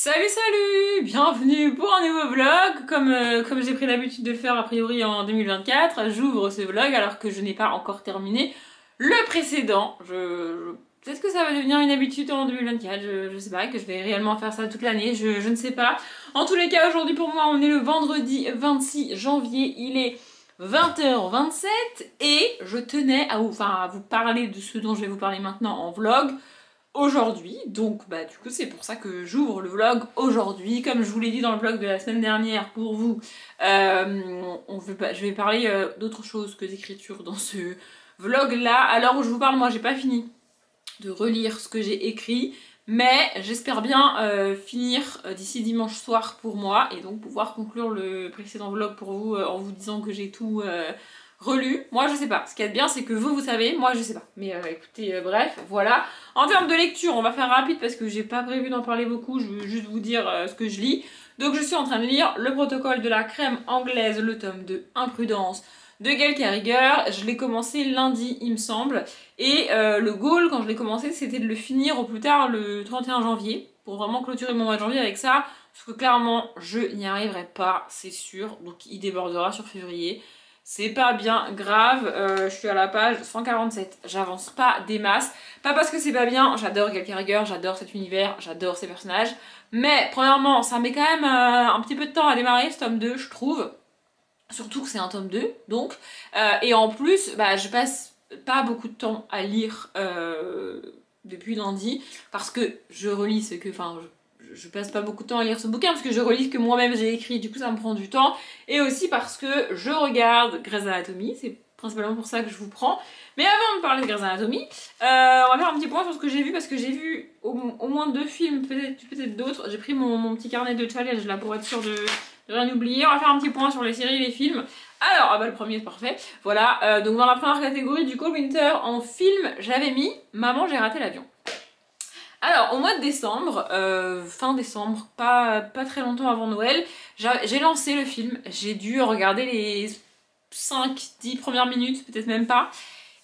Salut salut! Bienvenue pour un nouveau vlog. Comme j'ai pris l'habitude de le faire a priori en 2024, j'ouvre ce vlog alors que je n'ai pas encore terminé le précédent. Peut-être que ça va devenir une habitude en 2024, je sais pas, que je vais réellement faire ça toute l'année, je ne sais pas. En tous les cas, aujourd'hui pour moi, on est le vendredi 26 janvier, il est 20h27 et je tenais à vous parler de ce dont je vais vous parler maintenant en vlog aujourd'hui, donc du coup c'est pour ça que j'ouvre le vlog aujourd'hui. Comme je vous l'ai dit dans le vlog de la semaine dernière pour vous, je vais parler d'autre chose que d'écriture dans ce vlog là. À l'heure où je vous parle, moi j'ai pas fini de relire ce que j'ai écrit, mais j'espère bien finir d'ici dimanche soir pour moi et donc pouvoir conclure le précédent vlog pour vous en vous disant que j'ai tout relu. Moi je sais pas, ce qu'il y a de bien c'est que vous savez, moi je sais pas, mais écoutez, bref, voilà. En termes de lecture, on va faire rapide parce que j'ai pas prévu d'en parler beaucoup, je veux juste vous dire ce que je lis. Donc je suis en train de lire Le protocole de la crème anglaise, le tome de Imprudence de Gail Carriger. Je l'ai commencé lundi il me semble, et le goal quand je l'ai commencé c'était de le finir au plus tard le 31 janvier, pour vraiment clôturer mon mois de janvier avec ça, parce que clairement je n'y arriverai pas, c'est sûr, donc il débordera sur février. C'est pas bien grave, je suis à la page 147, j'avance pas des masses. Pas parce que c'est pas bien, j'adore Gail Carriger, j'adore cet univers, j'adore ces personnages. Mais premièrement, ça met quand même un petit peu de temps à démarrer ce tome 2, je trouve. Surtout que c'est un tome 2, donc. Et en plus, je passe pas beaucoup de temps à lire depuis lundi, parce que je relis ce que... je passe pas beaucoup de temps à lire ce bouquin parce que je relis ce que moi-même j'ai écrit, du coup ça me prend du temps, et aussi parce que je regarde Grey's Anatomy, c'est principalement pour ça que je vous prends. Mais avant de parler de Grey's Anatomy, on va faire un petit point sur ce que j'ai vu, parce que j'ai vu au moins 2 films, peut-être d'autres. J'ai pris mon petit carnet de challenge là pour être sûre de rien oublier. On va faire un petit point sur les séries et les films. Alors, le premier c'est parfait, voilà, donc dans la première catégorie du Cold Winter en film, j'avais mis Maman j'ai raté l'avion. Alors, au mois de décembre, fin décembre, pas très longtemps avant Noël, j'ai lancé le film. J'ai dû regarder les 5-10 premières minutes, peut-être même pas,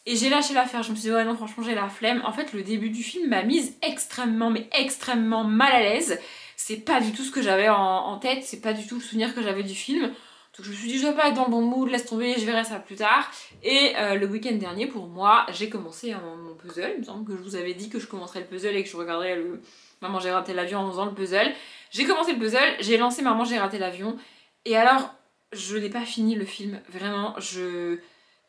et j'ai lâché l'affaire. Je me suis dit, ouais non, franchement, j'ai la flemme. En fait, le début du film m'a mise extrêmement, mais extrêmement mal à l'aise. C'est pas du tout ce que j'avais en tête, c'est pas du tout le souvenir que j'avais du film. Donc je me suis dit, je vais pas être dans le bon mood, laisse tomber, je verrai ça plus tard. Et le week-end dernier, pour moi, j'ai commencé mon puzzle. Il me semble que je vous avais dit que je commencerais le puzzle et que je regarderais le Maman j'ai raté l'avion en faisant le puzzle. J'ai commencé le puzzle, j'ai lancé Maman j'ai raté l'avion. Et alors, je n'ai pas fini le film. Vraiment, je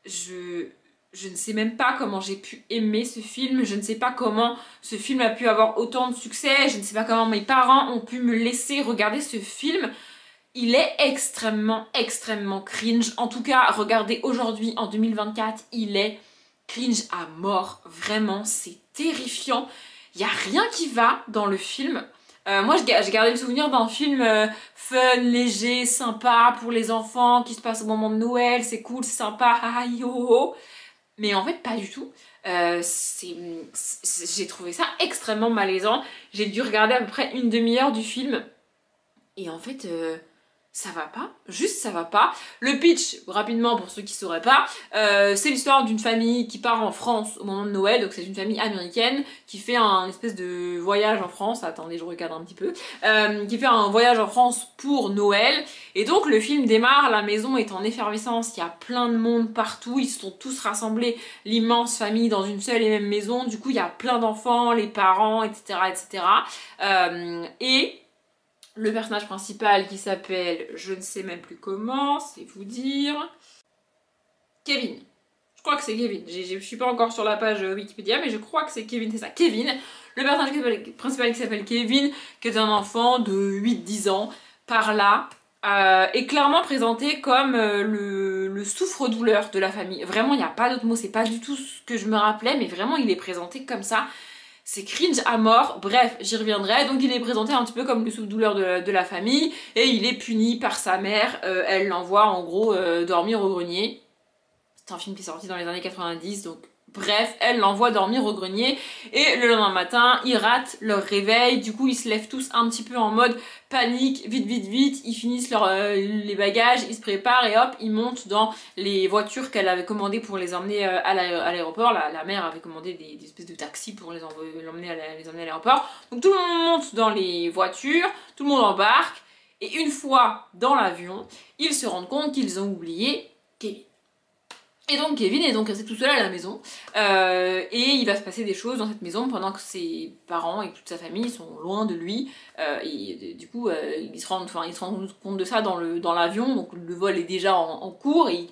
ne sais même pas comment j'ai pu aimer ce film. Je ne sais pas comment ce film a pu avoir autant de succès. Je ne sais pas comment mes parents ont pu me laisser regarder ce film. Il est extrêmement cringe. En tout cas, regardez aujourd'hui en 2024, il est cringe à mort. Vraiment, c'est terrifiant. Il n'y a rien qui va dans le film. Moi, j'ai gardé le souvenir d'un film fun, léger, sympa pour les enfants, qui se passe au moment de Noël. C'est cool, c'est sympa, ah, yo, ho. Mais en fait, pas du tout. J'ai trouvé ça extrêmement malaisant. J'ai dû regarder à peu près une demi-heure du film. Et en fait... ça va pas, juste ça va pas. Le pitch, rapidement pour ceux qui sauraient pas, c'est l'histoire d'une famille qui part en France au moment de Noël, donc c'est une famille américaine qui fait un espèce de voyage en France, attendez je regarde un petit peu, qui fait un voyage en France pour Noël, et donc le film démarre, la maison est en effervescence, il y a plein de monde partout, ils se sont tous rassemblés, l'immense famille dans une seule et même maison, du coup il y a plein d'enfants, les parents, etc. etc. Et le personnage principal qui s'appelle, je ne sais même plus comment, c'est vous dire, Kevin. Je crois que c'est Kevin. Je suis pas encore sur la page Wikipédia, mais je crois que c'est Kevin, c'est ça, Kevin. Le personnage principal qui s'appelle Kevin, qui est un enfant de 8-10 ans, par là, est clairement présenté comme le souffre-douleur de la famille. Vraiment, il n'y a pas d'autre mot, c'est pas du tout ce que je me rappelais, mais vraiment, il est présenté comme ça. C'est cringe à mort, bref, j'y reviendrai. Donc il est présenté un petit peu comme le souffre-douleur de la famille, et il est puni par sa mère, elle l'envoie en gros dormir au grenier. C'est un film qui est sorti dans les années 90, donc Bref, elle l'envoie dormir au grenier et le lendemain matin, ils ratent leur réveil. Du coup, ils se lèvent tous un petit peu en mode panique, vite, vite, vite. Ils finissent les bagages, ils se préparent et hop, ils montent dans les voitures qu'elle avait commandées pour les emmener à l'aéroport. La mère avait commandé des espèces de taxis pour les emmener à l'aéroport. Donc tout le monde monte dans les voitures, tout le monde embarque. Et une fois dans l'avion, ils se rendent compte qu'ils ont oublié Kevin. Et donc Kevin est donc resté tout seul à la maison et il va se passer des choses dans cette maison pendant que ses parents et toute sa famille sont loin de lui et du coup ils se rendent compte de ça dans l'avion, donc le vol est déjà en cours et ils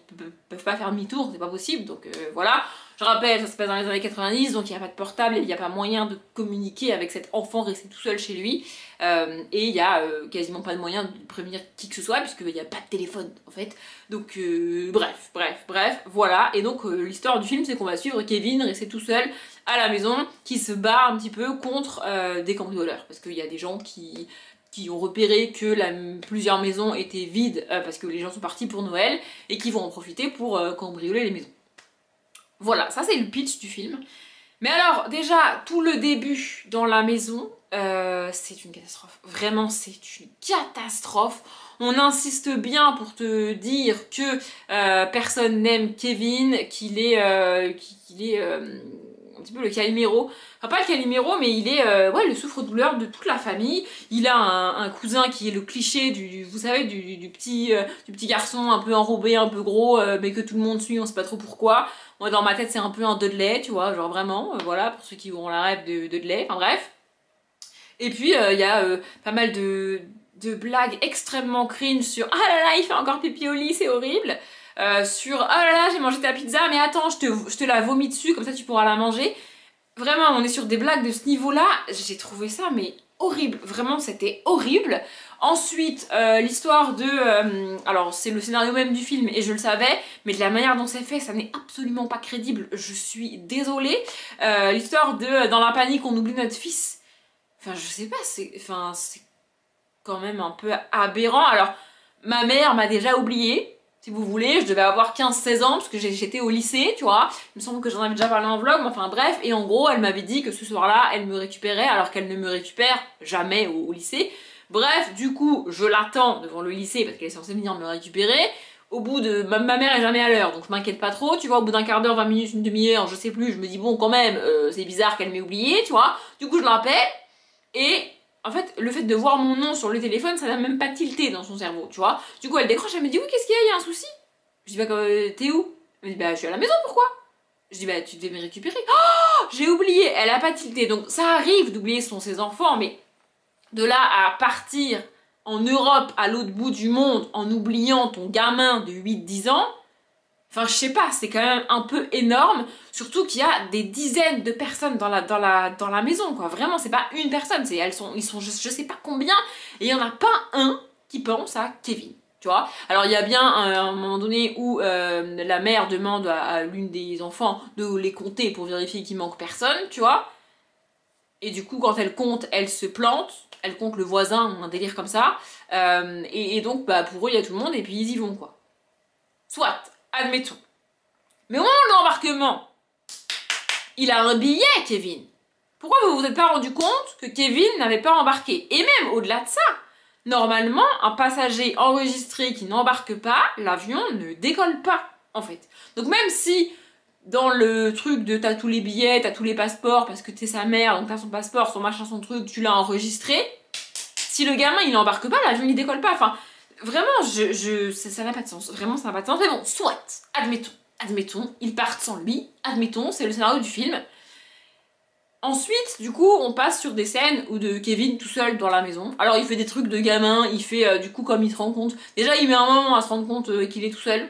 peuvent pas faire demi-tour, c'est pas possible, donc voilà. Je rappelle, ça se passe dans les années 90, donc il n'y a pas de portable et il n'y a pas moyen de communiquer avec cet enfant resté tout seul chez lui. Et il n'y a quasiment pas de moyen de prévenir qui que ce soit, puisqu'il n'y a pas de téléphone en fait. Donc bref, voilà. Et donc l'histoire du film, c'est qu'on va suivre Kevin resté tout seul à la maison, qui se bat un petit peu contre des cambrioleurs. Parce qu'il y a des gens qui ont repéré que plusieurs maisons étaient vides parce que les gens sont partis pour Noël, et qui vont en profiter pour cambrioler les maisons. Voilà, ça c'est le pitch du film. Mais alors, déjà, tout le début dans la maison, c'est une catastrophe. Vraiment, c'est une catastrophe. On insiste bien pour te dire que personne n'aime Kevin, qu'il est un petit peu le Calimero. Enfin, pas le Calimero, mais il est ouais, le souffre-douleur de toute la famille. Il a un cousin qui est le cliché vous savez, du petit garçon un peu enrobé, un peu gros, mais que tout le monde suit, on sait pas trop pourquoi. Moi, dans ma tête, c'est un peu un Dudley, tu vois, genre vraiment, voilà, pour ceux qui ont la rêve de Dudley, enfin bref. Et puis, il y a pas mal de blagues extrêmement cringe sur « Ah là là, il fait encore pipi au lit, c'est horrible !» sur « Ah là là, j'ai mangé ta pizza, mais attends, je te la vomis dessus, comme ça tu pourras la manger. » Vraiment, on est sur des blagues de ce niveau-là, j'ai trouvé ça, mais horrible, vraiment, c'était horrible. Ensuite, l'histoire de... alors, c'est le scénario même du film, et je le savais, mais de la manière dont c'est fait, ça n'est absolument pas crédible, je suis désolée. L'histoire de... dans la panique, on oublie notre fils. Enfin, je sais pas, c'est quand même un peu aberrant. Alors, ma mère m'a déjà oublié, si vous voulez, je devais avoir 15-16 ans, parce que j'étais au lycée, tu vois. Il me semble que j'en avais déjà parlé en vlog, mais enfin bref, et en gros, elle m'avait dit que ce soir-là, elle me récupérait, alors qu'elle ne me récupère jamais au lycée. Bref, du coup, je l'attends devant le lycée, parce qu'elle est censée venir me récupérer. Au bout de... Ma mère est jamais à l'heure, donc je m'inquiète pas trop, tu vois, au bout d'un quart d'heure, 20 minutes, une demi-heure, je sais plus, je me dis bon, quand même, c'est bizarre qu'elle m'ait oublié, tu vois. Du coup, je l'appelle, et... en fait, le fait de voir mon nom sur le téléphone, ça n'a même pas tilté dans son cerveau, tu vois. Du coup, elle décroche, elle me dit « Oui, qu'est-ce qu'il y a? Il y a un souci ?» Je dis « Bah, t'es où ?» Elle me dit « Bah, je suis à la maison, pourquoi ?» Je dis « Bah, tu devais me récupérer. » Oh, j'ai oublié, elle a pas tilté. Donc, ça arrive d'oublier ses enfants, mais de là à partir en Europe, à l'autre bout du monde, en oubliant ton gamin de 8-10 ans... Enfin, je sais pas, c'est quand même un peu énorme, surtout qu'il y a des dizaines de personnes dans la maison, quoi. Vraiment, c'est pas une personne, ils sont je sais pas combien, et il y en a pas un qui pense à Kevin, tu vois. Alors, il y a bien un moment donné où la mère demande à l'une des enfants de les compter pour vérifier qu'il manque personne, tu vois. Et du coup, quand elle compte, elle se plante, elle compte le voisin, un délire comme ça, et donc, bah, pour eux, il y a tout le monde, et puis ils y vont, quoi. Soit... admettons. Mais au moment de l'embarquement, il a un billet, Kevin. Pourquoi vous vous êtes pas rendu compte que Kevin n'avait pas embarqué? Et même au-delà de ça, normalement, un passager enregistré qui n'embarque pas, l'avion ne décolle pas, en fait. Donc même si, dans le truc de t'as tous les billets, t'as tous les passeports, parce que t'es sa mère, donc t'as son passeport, son machin, son truc, tu l'as enregistré, si le gamin il n'embarque pas, l'avion il décolle pas, enfin... Vraiment, ça n'a pas de sens. Vraiment, ça n'a pas de sens. Mais bon, soit, admettons, ils partent sans lui. Admettons, c'est le scénario du film. Ensuite, du coup, on passe sur des scènes où de Kevin tout seul dans la maison. Alors, il fait des trucs de gamin, il fait, du coup, comme il se rend compte. Déjà, il met un moment à se rendre compte qu'il est tout seul.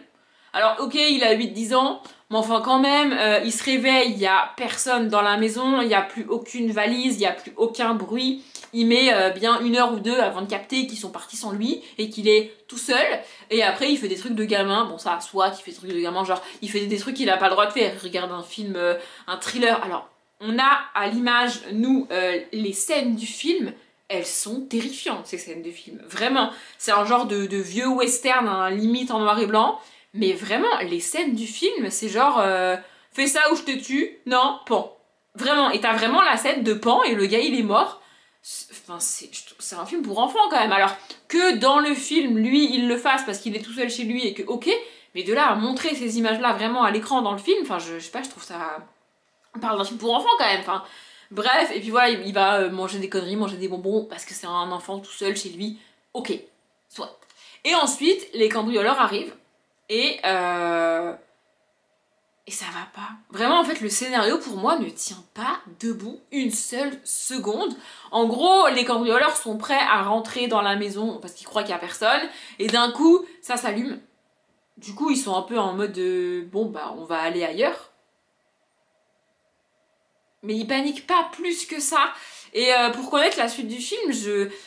Alors, ok, il a 8-10 ans, mais enfin, quand même, il se réveille, il n'y a personne dans la maison, il n'y a plus aucune valise, il n'y a plus aucun bruit. Il met bien 1 heure ou 2 avant de capter qu'ils sont partis sans lui et qu'il est tout seul. Et après, il fait des trucs de gamin. Bon, ça, soit il fait des trucs de gamin, genre, il fait des trucs qu'il n'a pas le droit de faire. Il regarde un film, un thriller. Alors, on a à l'image, nous, les scènes du film, elles sont terrifiantes, ces scènes de film. Vraiment, c'est un genre de vieux western, hein, limite en noir et blanc. Mais vraiment, les scènes du film, c'est genre... fais ça ou je te tue, non, Pan. Vraiment, et t'as vraiment la scène de Pan et le gars il est mort. Enfin, c'est un film pour enfants quand même. Alors que dans le film, lui, il le fasse parce qu'il est tout seul chez lui et que ok, mais de là à montrer ces images-là vraiment à l'écran dans le film, enfin je sais pas, je trouve ça... On parle d'un film pour enfants quand même, enfin... Bref, et puis voilà, il va manger des conneries, manger des bonbons parce que c'est un enfant tout seul chez lui. Ok, soit. Et ensuite, les cambrioleurs arrivent et ça va pas. Vraiment, en fait, le scénario pour moi ne tient pas debout une seule seconde. En gros, les cambrioleurs sont prêts à rentrer dans la maison parce qu'ils croient qu'il y a personne et d'un coup, ça s'allume. Du coup, ils sont un peu en mode bon bah on va aller ailleurs. Mais ils paniquent pas plus que ça. Et pour connaître la suite du film,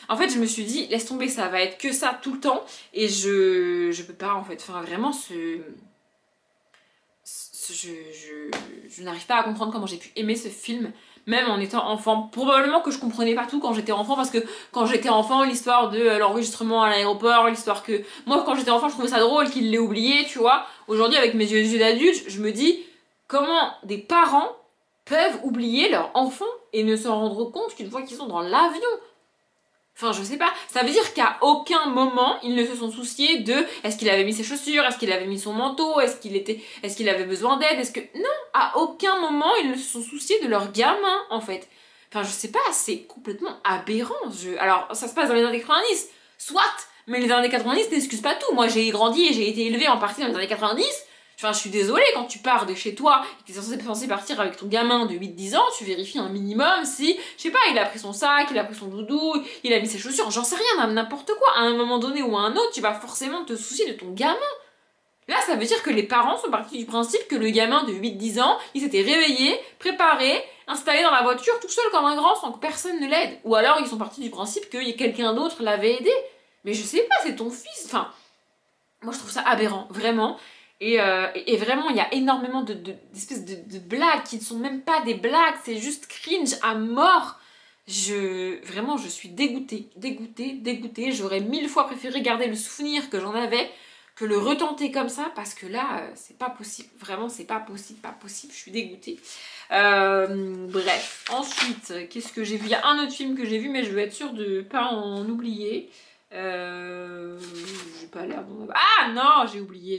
en fait, je me suis dit, laisse tomber, ça va être que ça tout le temps. Et je peux pas, en fait. Enfin, vraiment, je n'arrive pas à comprendre comment j'ai pu aimer ce film, même en étant enfant. Probablement que je comprenais pas tout quand j'étais enfant, parce que quand j'étais enfant, l'histoire de l'enregistrement à l'aéroport, l'histoire que... Moi, quand j'étais enfant, je trouvais ça drôle qu'il l'ait oublié, tu vois. Aujourd'hui, avec mes yeux d'adulte, je me dis, comment des parents peuvent oublier leur enfant et ne se rendre compte qu'une fois qu'ils sont dans l'avion. Enfin, je sais pas. Ça veut dire qu'à aucun moment, ils ne se sont souciés de est-ce qu'il avait mis ses chaussures, est-ce qu'il avait mis son manteau, est-ce qu'il avait besoin d'aide, est-ce que... Non, à aucun moment, ils ne se sont souciés de leur gamin, en fait. Enfin, je sais pas, c'est complètement aberrant. Alors, ça se passe dans les années 90, soit, mais les années 90 n'excusent pas tout. Moi, j'ai grandi et j'ai été élevée en partie dans les années 90. Enfin, je suis désolée, quand tu pars de chez toi et que t'es censé partir avec ton gamin de 8-10 ans, tu vérifies un minimum si, je sais pas, il a pris son sac, il a pris son doudou, il a mis ses chaussures, j'en sais rien, n'importe quoi. À un moment donné ou à un autre, tu vas forcément te soucier de ton gamin. Là, ça veut dire que les parents sont partis du principe que le gamin de 8-10 ans, il s'était réveillé, préparé, installé dans la voiture tout seul comme un grand sans que personne ne l'aide. Ou alors, ils sont partis du principe que quelqu'un d'autre l'avait aidé. Mais je sais pas, c'est ton fils. Enfin, moi, je trouve ça aberrant, vraiment. Et vraiment, il y a énormément d'espèces de blagues qui ne sont même pas des blagues, c'est juste cringe à mort. Vraiment, je suis dégoûtée, dégoûtée, dégoûtée. J'aurais 1000 fois préféré garder le souvenir que j'en avais que le retenter comme ça, parce que là, c'est pas possible. Vraiment, c'est pas possible, pas possible. Je suis dégoûtée. Bref, ensuite, qu'est-ce que j'ai vu? Il y a un autre film que j'ai vu, mais je veux être sûre de pas en oublier. J'ai pas l'air bon. Ah non, j'ai oublié.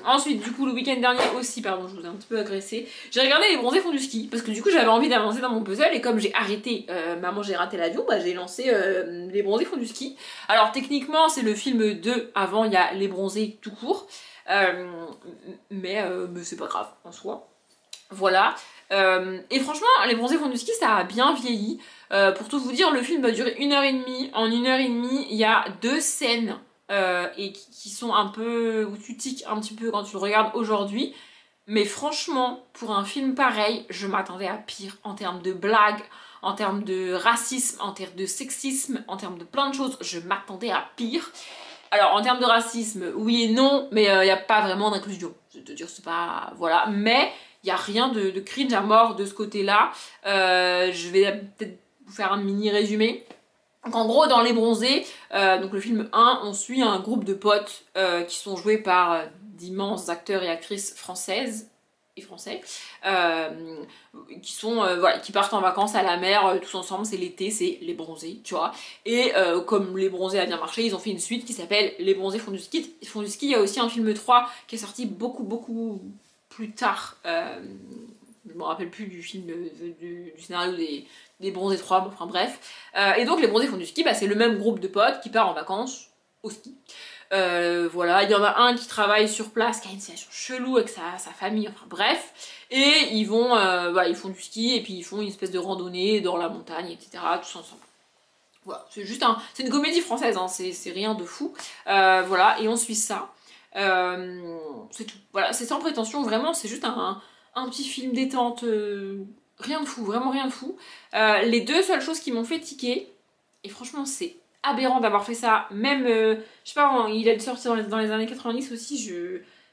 Ensuite, du coup, le week-end dernier aussi, pardon, je vous ai un petit peu agressé. J'ai regardé Les Bronzés font du ski parce que du coup, j'avais envie d'avancer dans mon puzzle et comme j'ai arrêté Maman, j'ai raté l'avion, bah j'ai lancé Les Bronzés font du ski. Alors, techniquement, c'est le film 2. Avant, il y a Les Bronzés tout court, mais c'est pas grave en soi. Voilà. Et franchement, Les Bronzés font du ski, ça a bien vieilli. Pour tout vous dire, le film va durer 1h30. En 1h30, il y a 2 scènes et qui sont un peu... où tu tiques un petit peu quand tu le regardes aujourd'hui. Mais franchement, pour un film pareil, je m'attendais à pire en termes de blagues, en termes de racisme, en termes de sexisme, en termes de plein de choses. Je m'attendais à pire. Alors, en termes de racisme, oui et non, mais il n'y a pas vraiment d'inclusion. Je veux te dire, c'est pas... Voilà. Mais il n'y a rien de cringe à mort de ce côté-là. Je vais peut-être vous faire un mini résumé. Donc en gros, dans Les Bronzés, donc le film 1, on suit un groupe de potes qui sont joués par d'immenses acteurs et actrices françaises et français, qui sont voilà, qui partent en vacances à la mer tous ensemble. C'est l'été, c'est Les Bronzés, tu vois. Et comme Les Bronzés a bien marché, ils ont fait une suite qui s'appelle Les Bronzés font du ski. Ils font du ski. Il y a aussi un film 3 qui est sorti beaucoup plus tard. Je me rappelle plus du film, du scénario des Bronzés 3, bon, enfin bref. Et donc Les Bronzés font du ski, bah, c'est le même groupe de potes qui part en vacances au ski. Voilà, il y en a un qui travaille sur place, qui a une situation chelou avec sa famille, enfin bref. Et ils vont, voilà, ils font du ski et puis ils font une espèce de randonnée dans la montagne, etc. tous ensemble. Voilà, c'est juste c'est une comédie française, hein, c'est rien de fou. Voilà, et on suit ça. C'est tout. Voilà, c'est sans prétention, vraiment, c'est juste un petit film détente, rien de fou, vraiment rien de fou. Les deux seules choses qui m'ont fait tiquer, et franchement c'est aberrant d'avoir fait ça, même, je sais pas, il a dû sortir dans les années 90 aussi,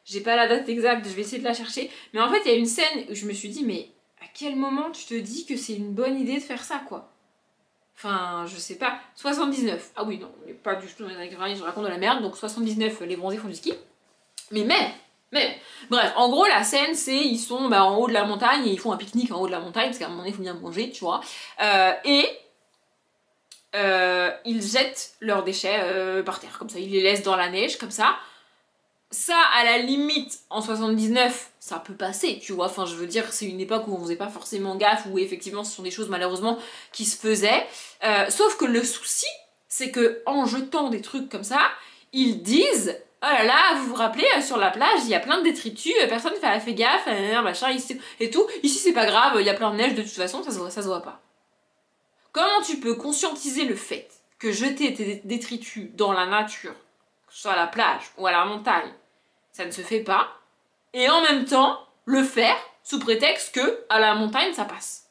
j'ai pas la date exacte, je vais essayer de la chercher, mais en fait il y a une scène où je me suis dit, mais à quel moment tu te dis que c'est une bonne idée de faire ça, quoi? Enfin, je sais pas, 79, ah oui, non, mais pas du tout dans les années 90, je raconte de la merde, donc 79, Les Bronzés font du ski, mais même Mais bref, en gros la scène c'est ils sont en haut de la montagne et ils font un pique-nique en haut de la montagne parce qu'à un moment donné il faut bien manger, tu vois. Ils jettent leurs déchets par terre, comme ça, ils les laissent dans la neige, comme ça. Ça, à la limite, en 79, ça peut passer, tu vois. Enfin, je veux dire, c'est une époque où on faisait pas forcément gaffe, où effectivement, ce sont des choses malheureusement qui se faisaient. Sauf que le souci, c'est que en jetant des trucs comme ça, ils disent oh là là, vous vous rappelez, sur la plage, il y a plein de détritus, personne ne fait gaffe, machin, ici, et tout. Ici, c'est pas grave, il y a plein de neige, de toute façon, ça se voit pas. Comment tu peux conscientiser le fait que jeter tes détritus dans la nature, que ce soit à la plage ou à la montagne, ça ne se fait pas, et en même temps le faire sous prétexte que à la montagne ça passe?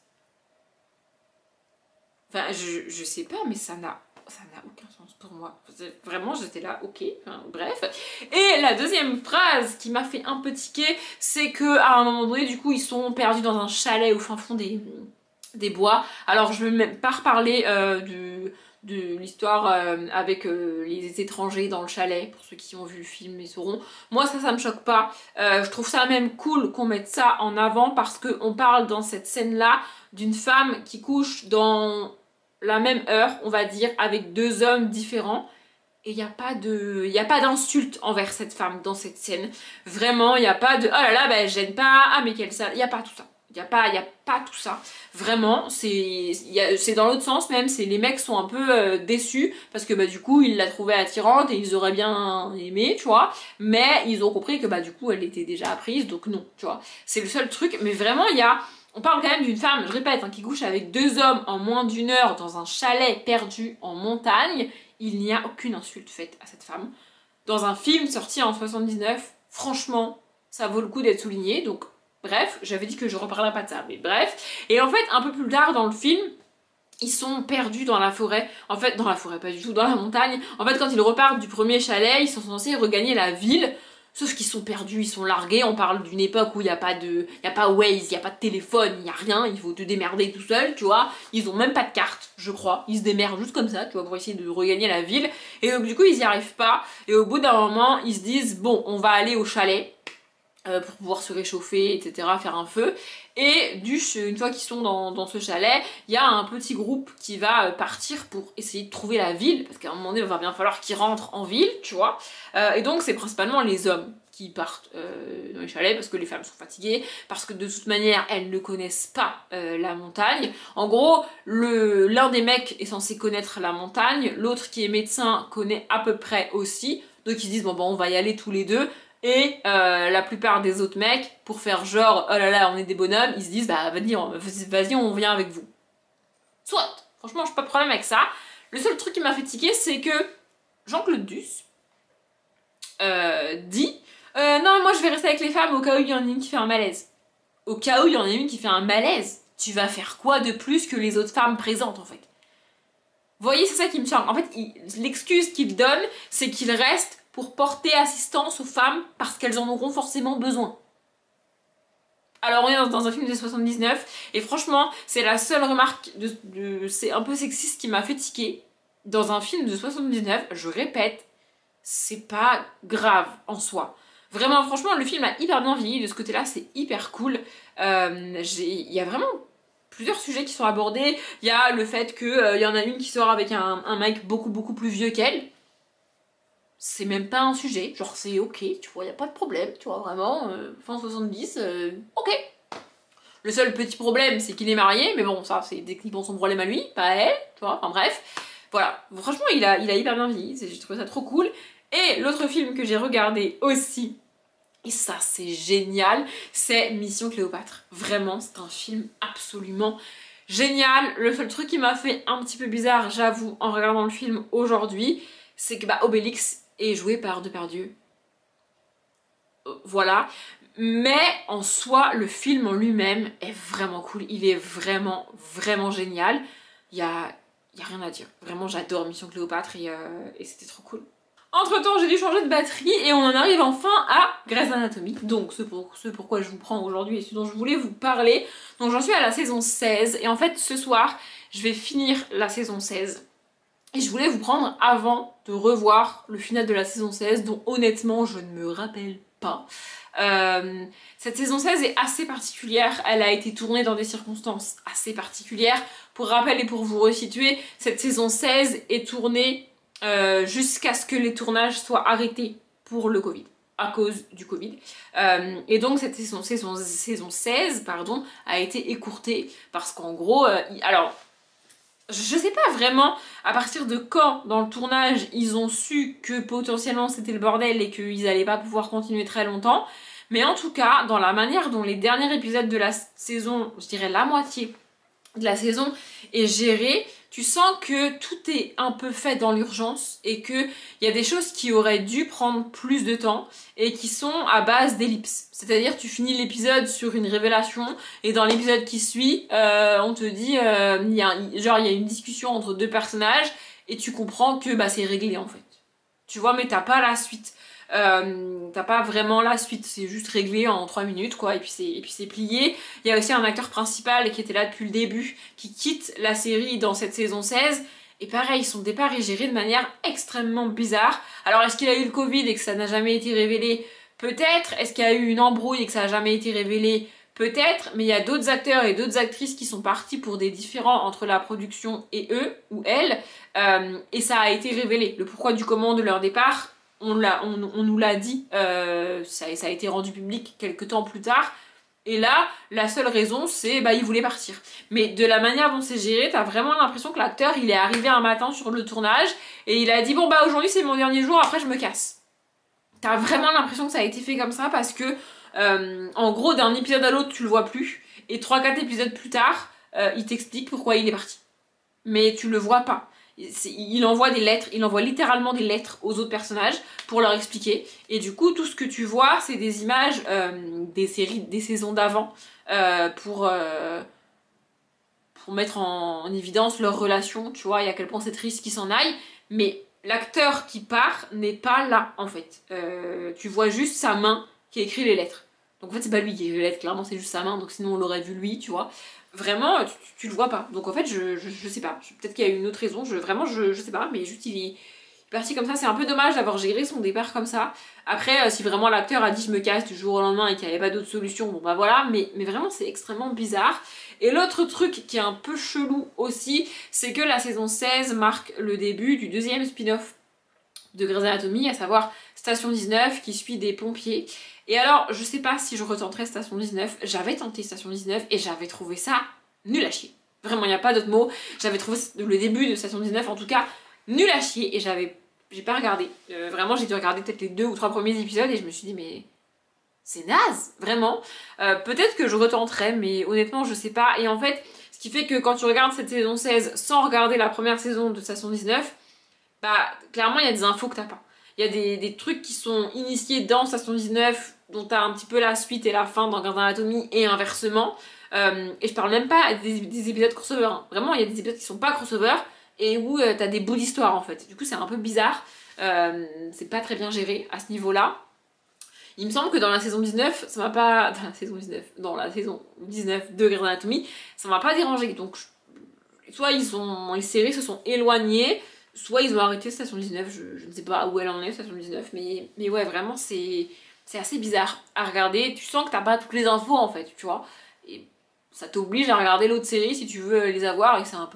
Enfin, je sais pas, mais ça n'a aucun sens pour moi. Vraiment, j'étais là, ok, enfin, bref. Et la deuxième phrase qui m'a fait un peu tiquer, c'est que à un moment donné, du coup, ils sont perdus dans un chalet au fin fond des bois. Alors, je vais même pas reparler de l'histoire avec les étrangers dans le chalet, pour ceux qui ont vu le film et sauront. Moi ça me choque pas, je trouve ça même cool qu'on mette ça en avant parce qu'on parle dans cette scène là d'une femme qui couche dans la même heure, on va dire, avec deux hommes différents. Et il n'y a pas d'insulte envers cette femme dans cette scène. Vraiment, il n'y a pas de oh là là, bah, elle gêne pas, ah mais quelle sale, il n'y a pas tout ça. Il y a pas tout ça. Vraiment, c'est dans l'autre sens même, c'est les mecs sont un peu déçus parce que bah du coup, ils la trouvaient attirante et ils auraient bien aimé, tu vois, mais ils ont compris que bah du coup, elle était déjà prise, donc non, tu vois. C'est le seul truc, mais vraiment, on parle quand même d'une femme, je répète, hein, qui couche avec deux hommes en moins d'une heure dans un chalet perdu en montagne. Il n'y a aucune insulte faite à cette femme. Dans un film sorti en 79, franchement, ça vaut le coup d'être souligné, donc bref, j'avais dit que je reparlerais pas de ça, mais bref. Et en fait, un peu plus tard dans le film, ils sont perdus dans la forêt. En fait, dans la forêt, pas du tout, dans la montagne. En fait, quand ils repartent du premier chalet, ils sont censés regagner la ville. Sauf qu'ils sont perdus, ils sont largués. On parle d'une époque où il n'y a pas Waze, il n'y a pas de téléphone, il n'y a rien. Il faut te démerder tout seul, tu vois. Ils ont même pas de carte, je crois. Ils se démerdent juste comme ça, tu vois, pour essayer de regagner la ville. Et donc, du coup, ils n'y arrivent pas. Et au bout d'un moment, ils se disent, bon, on va aller au chalet. Pour pouvoir se réchauffer, etc., faire un feu. Et une fois qu'ils sont dans ce chalet, il y a un petit groupe qui va partir pour essayer de trouver la ville, parce qu'à un moment donné, il va bien falloir qu'ils rentrent en ville, tu vois. Et donc, c'est principalement les hommes qui partent dans les chalets, parce que les femmes sont fatiguées, parce que de toute manière, elles ne connaissent pas la montagne. En gros, l'un des mecs est censé connaître la montagne, l'autre qui est médecin connaît à peu près aussi, donc ils se disent, bon, on va y aller tous les deux. Et la plupart des autres mecs, pour faire genre, oh là là, on est des bonhommes, ils se disent, bah vas-y, on vient avec vous. Soit, franchement, j'ai pas de problème avec ça. Le seul truc qui m'a fait tiquer, c'est que Jean-Claude Duss dit, non, moi je vais rester avec les femmes au cas où il y en a une qui fait un malaise. Au cas où il y en a une qui fait un malaise, tu vas faire quoi de plus que les autres femmes présentes, en fait? Vous voyez, c'est ça qui me choque. En fait, l'excuse qu'il donne, c'est qu'il reste pour porter assistance aux femmes parce qu'elles en auront forcément besoin. Alors on est dans un film de 79 et franchement c'est la seule remarque c'est un peu sexiste qui m'a fait tiquer. Dans un film de 79, je répète, c'est pas grave en soi. Vraiment, franchement, le film a hyper bien vieilli, de ce côté-là c'est hyper cool. Il y a vraiment plusieurs sujets qui sont abordés. Il y a le fait qu'il y en a une qui sort avec un mec beaucoup plus vieux qu'elle. C'est même pas un sujet, genre c'est ok, tu vois, y a pas de problème, tu vois, vraiment, fin 70, ok. Le seul petit problème, c'est qu'il est marié, mais bon, ça, c'est techniquement son problème à lui, pas à elle, tu vois, enfin bref. Voilà, franchement, il a hyper bien vieilli, j'ai trouvé ça trop cool. Et l'autre film que j'ai regardé aussi, et ça c'est génial, c'est Mission Cléopâtre. Vraiment, c'est un film absolument génial. Le seul truc qui m'a fait un petit peu bizarre, j'avoue, en regardant le film aujourd'hui, c'est que Obélix est joué par Depardieu. Voilà. Mais en soi, le film en lui-même est vraiment cool. Il est vraiment génial. Il y a rien à dire. Vraiment, j'adore Mission Cléopâtre et c'était trop cool. Entre temps, j'ai dû changer de batterie et on en arrive enfin à Grey's Anatomy. Donc, ce pourquoi je vous prends aujourd'hui et ce dont je voulais vous parler. Donc, j'en suis à la saison 16 et en fait, ce soir, je vais finir la saison 16. Et je voulais vous prendre avant de revoir le final de la saison 16, dont honnêtement je ne me rappelle pas. Cette saison 16 est assez particulière, elle a été tournée dans des circonstances assez particulières. Pour rappel et pour vous resituer, cette saison 16 est tournée jusqu'à ce que les tournages soient arrêtés pour le Covid, à cause du Covid. Et donc cette saison 16 pardon, a été écourtée parce qu'en gros, alors je sais pas vraiment à partir de quand dans le tournage ils ont su que potentiellement c'était le bordel et qu'ils allaient pas pouvoir continuer très longtemps. Mais en tout cas, dans la manière dont les derniers épisodes de la saison, je dirais la moitié de la saison est gérée, tu sens que tout est un peu fait dans l'urgence et qu'il y a des choses qui auraient dû prendre plus de temps et qui sont à base d'ellipses. C'est-à-dire tu finis l'épisode sur une révélation et dans l'épisode qui suit, on te dit, il y a une discussion entre deux personnages et tu comprends que bah, c'est réglé en fait. Tu vois, mais t'as pas la suite. T'as pas vraiment la suite, c'est juste réglé en 3 minutes quoi, et puis c'est plié. Il y a aussi un acteur principal qui était là depuis le début, qui quitte la série dans cette saison 16, et pareil, son départ est géré de manière extrêmement bizarre. Alors est-ce qu'il a eu le Covid et que ça n'a jamais été révélé? Peut-être. Est-ce qu'il y a eu une embrouille et que ça n'a jamais été révélé? Peut-être, mais il y a d'autres acteurs et d'autres actrices qui sont partis pour des différends entre la production et eux, ou elles, et ça a été révélé. Le pourquoi du comment de leur départ, on nous l'a dit, ça a été rendu public quelques temps plus tard, et là, la seule raison, c'est bah il voulait partir. Mais de la manière dont c'est géré, t'as vraiment l'impression que l'acteur, il est arrivé un matin sur le tournage, et il a dit bon bah aujourd'hui c'est mon dernier jour, après je me casse. T'as vraiment l'impression que ça a été fait comme ça, parce que, en gros, d'un épisode à l'autre, tu le vois plus, et 3-4 épisodes plus tard, il t'explique pourquoi il est parti. Mais tu le vois pas. Il envoie des lettres, il envoie littéralement des lettres aux autres personnages pour leur expliquer. Et du coup, tout ce que tu vois, c'est des images des séries, des saisons d'avant pour mettre en évidence leur relation, tu vois, et à quel point c'est triste qu'ils s'en aillent. Mais l'acteur qui part n'est pas là, en fait. Tu vois juste sa main qui écrit les lettres. Donc en fait, c'est pas lui qui écrit les lettres, clairement, c'est juste sa main, donc sinon on l'aurait vu lui, tu vois. Vraiment, tu le vois pas. Donc en fait, je sais pas. Peut-être qu'il y a une autre raison. Je sais pas. Mais juste, il est parti comme ça. C'est un peu dommage d'avoir géré son départ comme ça. Après, si vraiment l'acteur a dit je me casse du jour au lendemain et qu'il n'y avait pas d'autre solution, bon bah voilà. Mais vraiment, c'est extrêmement bizarre. Et l'autre truc qui est un peu chelou aussi, c'est que la saison 16 marque le début du deuxième spin-off de Grey's Anatomy, à savoir Station 19, qui suit des pompiers. Et alors, je sais pas si je retenterai Station 19, j'avais tenté Station 19 et j'avais trouvé ça nul à chier. Vraiment, il n'y a pas d'autre mot. J'avais trouvé le début de Station 19, en tout cas, nul à chier et j'ai pas regardé. Vraiment, j'ai dû regarder peut-être les 2 ou 3 premiers épisodes et je me suis dit, mais c'est naze, vraiment. Peut-être que je retenterai, mais honnêtement, je sais pas. Et en fait, ce qui fait que quand tu regardes cette saison 16 sans regarder la première saison de Station 19, bah, clairement, il y a des infos que t'as pas. Il y a des trucs qui sont initiés dans Station 19 dont t'as un petit peu la suite et la fin dans Grey's Anatomy et inversement. Et je parle même pas des épisodes crossover. Hein. Vraiment, il y a des épisodes qui sont pas crossover et où t'as des bouts d'histoire en fait. Du coup, c'est un peu bizarre. C'est pas très bien géré à ce niveau-là. Il me semble que dans la saison 19, ça m'a pas... Dans la saison 19 de Grey's Anatomy, ça m'a pas dérangé. Donc, soit les séries se sont éloignées, soit ils ont arrêté Station 19, je ne sais pas où elle en est, Station 19, mais ouais, vraiment, c'est assez bizarre à regarder. Tu sens que t'as pas toutes les infos, en fait, tu vois. Et ça t'oblige à regarder l'autre série si tu veux les avoir, et c'est un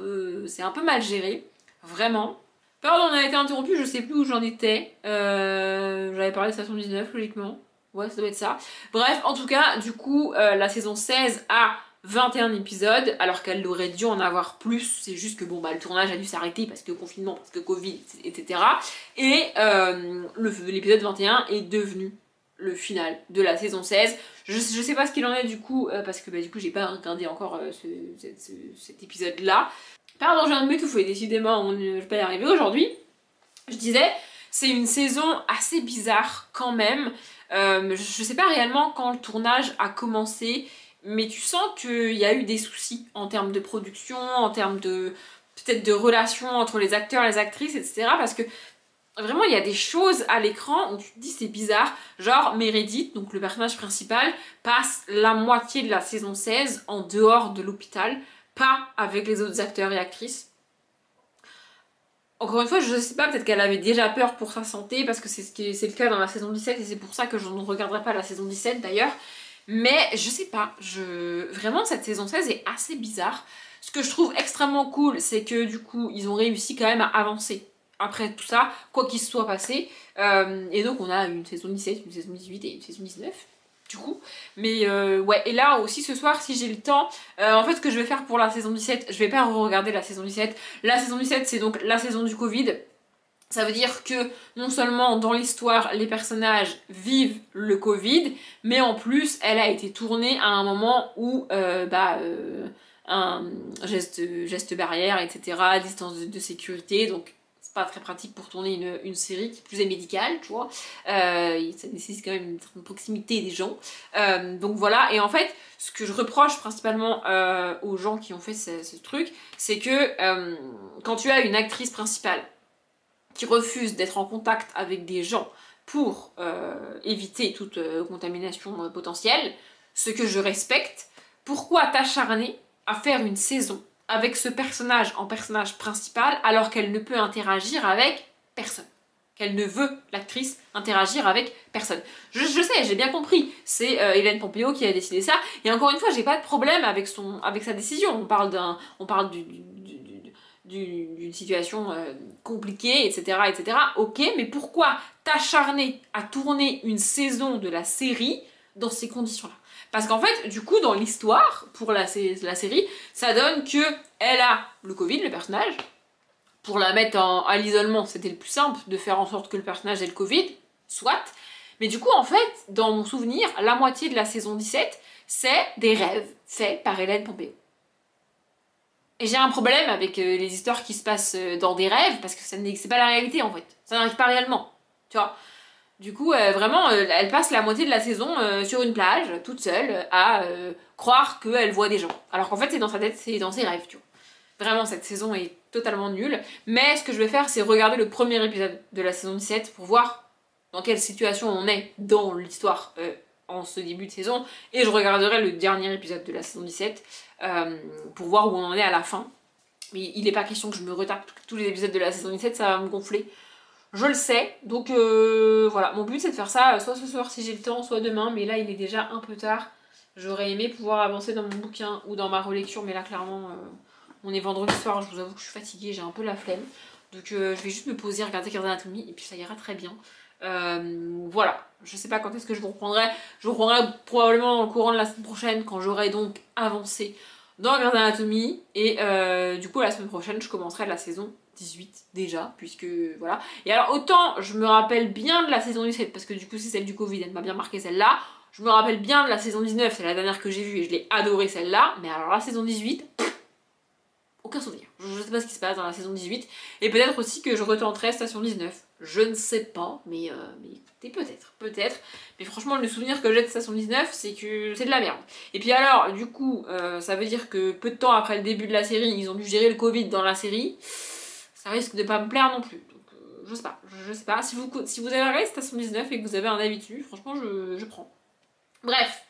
peu mal géré, vraiment. Pardon, on a été interrompu, je sais plus où j'en étais. J'avais parlé de Station 19, logiquement. Ouais, ça doit être ça. Bref, en tout cas, du coup, la saison 16 a 21 épisodes, alors qu'elle aurait dû en avoir plus. C'est juste que bon bah le tournage a dû s'arrêter parce que confinement, parce que Covid, etc. Et l'épisode 21 est devenu le final de la saison 16. Je sais pas ce qu'il en est du coup, parce que bah, du coup j'ai pas regardé encore cet épisode-là. Pardon, je viens de m'étouffer, décidément, je vais pas y arriver aujourd'hui. Je disais, c'est une saison assez bizarre quand même. Je sais pas réellement quand le tournage a commencé, mais tu sens qu'il y a eu des soucis en termes de production, en termes de peut-être de relations entre les acteurs, les actrices, etc. Parce que vraiment il y a des choses à l'écran où tu te dis c'est bizarre. Genre Meredith, donc le personnage principal, passe la moitié de la saison 16 en dehors de l'hôpital, pas avec les autres acteurs et actrices. Encore une fois, je sais pas, peut-être qu'elle avait déjà peur pour sa santé, parce que c'est le cas dans la saison 17, et c'est pour ça que je ne regarderai pas la saison 17 d'ailleurs. Mais je sais pas, vraiment cette saison 16 est assez bizarre. Ce que je trouve extrêmement cool, c'est que du coup, ils ont réussi quand même à avancer après tout ça, quoi qu'il se soit passé. Et donc on a une saison 17, une saison 18 et une saison 19. Du coup, mais ouais, et là aussi ce soir, si j'ai le temps, en fait, ce que je vais faire pour la saison 17, je vais pas regarder la saison 17. La saison 17, c'est donc la saison du Covid. Ça veut dire que non seulement dans l'histoire, les personnages vivent le Covid, mais en plus, elle a été tournée à un moment où, un geste barrière, etc., distance de sécurité, donc c'est pas très pratique pour tourner une série qui plus est médicale, tu vois. Ça nécessite quand même une certaine proximité des gens. Donc voilà, et en fait, ce que je reproche principalement aux gens qui ont fait ce truc, c'est que quand tu as une actrice principale qui refuse d'être en contact avec des gens pour éviter toute contamination potentielle, ce que je respecte, pourquoi t'acharner à faire une saison avec ce personnage en personnage principal alors qu'elle ne peut interagir avec personne? Qu'elle ne veut, l'actrice, interagir avec personne. Je sais, j'ai bien compris, c'est Hélène Pompeo qui a décidé ça, et encore une fois, j'ai pas de problème avec sa décision. On parle d'une situation compliquée, etc., etc. Ok, mais pourquoi t'acharner à tourner une saison de la série dans ces conditions-là? Parce qu'en fait, du coup, dans l'histoire, pour la série, ça donne que elle a le Covid, le personnage. Pour la mettre à l'isolement, c'était le plus simple de faire en sorte que le personnage ait le Covid, soit. Mais du coup, en fait, dans mon souvenir, la moitié de la saison 17, c'est des rêves faits par Hélène Pompeo. Et j'ai un problème avec les histoires qui se passent dans des rêves, parce que c'est pas la réalité en fait. Ça n'arrive pas réellement, tu vois. Du coup, vraiment, elle passe la moitié de la saison sur une plage, toute seule, à croire qu'elle voit des gens. Alors qu'en fait, c'est dans sa tête, c'est dans ses rêves, tu vois. Vraiment, cette saison est totalement nulle. Mais ce que je vais faire, c'est regarder le premier épisode de la saison 17 pour voir dans quelle situation on est dans l'histoire en ce début de saison. Et je regarderai le dernier épisode de la saison 17 pour voir où on en est à la fin. Mais il n'est pas question que je me retape tous les épisodes de la saison 17, ça va me gonfler. Je le sais, donc voilà, mon but c'est de faire ça soit ce soir si j'ai le temps, soit demain, mais là il est déjà un peu tard. J'aurais aimé pouvoir avancer dans mon bouquin ou dans ma relecture, mais là clairement on est vendredi soir, je vous avoue que je suis fatiguée, j'ai un peu la flemme. Donc je vais juste me poser, regarder Grey's Anatomy et puis ça ira très bien. Voilà, je sais pas quand est-ce que je vous reprendrai. Je vous reprendrai probablement dans le courant de la semaine prochaine quand j'aurai donc avancé dans Grey's Anatomy. Et du coup la semaine prochaine je commencerai la saison 18 déjà, puisque voilà. Et alors autant je me rappelle bien de la saison 17, parce que du coup c'est celle du Covid, elle m'a bien marqué celle-là. Je me rappelle bien de la saison 19, c'est la dernière que j'ai vue et je l'ai adorée celle-là. Mais alors la saison 18, aucun souvenir. Je sais pas ce qui se passe dans la saison 18. Et peut-être aussi que je retenterai Station 19. Je ne sais pas, mais écoutez, peut-être. Mais franchement, le souvenir que j'ai de Station 19, c'est que c'est de la merde. Et puis alors, du coup, ça veut dire que peu de temps après le début de la série, ils ont dû gérer le Covid dans la série. Ça risque de pas me plaire non plus. Donc, je sais pas. Si vous avez regardé Station 19 et que vous avez un avis dessus, franchement, je prends. Bref,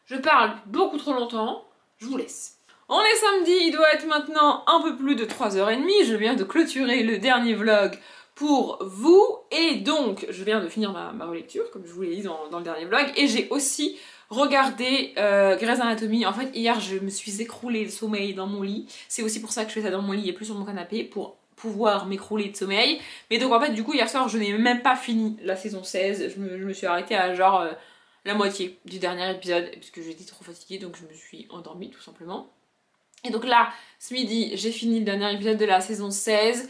je parle beaucoup trop longtemps. Je vous laisse. On est samedi, il doit être maintenant un peu plus de 3h30, je viens de clôturer le dernier vlog pour vous, et donc je viens de finir ma relecture, comme je vous l'ai dit dans le dernier vlog, et j'ai aussi regardé Grey's Anatomy. En fait, hier je me suis écroulée de sommeil dans mon lit, c'est aussi pour ça que je fais ça dans mon lit et plus sur mon canapé, pour pouvoir m'écrouler de sommeil. Mais donc en fait, du coup, hier soir, je n'ai même pas fini la saison 16, je me suis arrêtée à genre la moitié du dernier épisode, parce que j'étais trop fatiguée, donc je me suis endormie tout simplement. Et donc là, ce midi, j'ai fini le dernier épisode de la saison 16.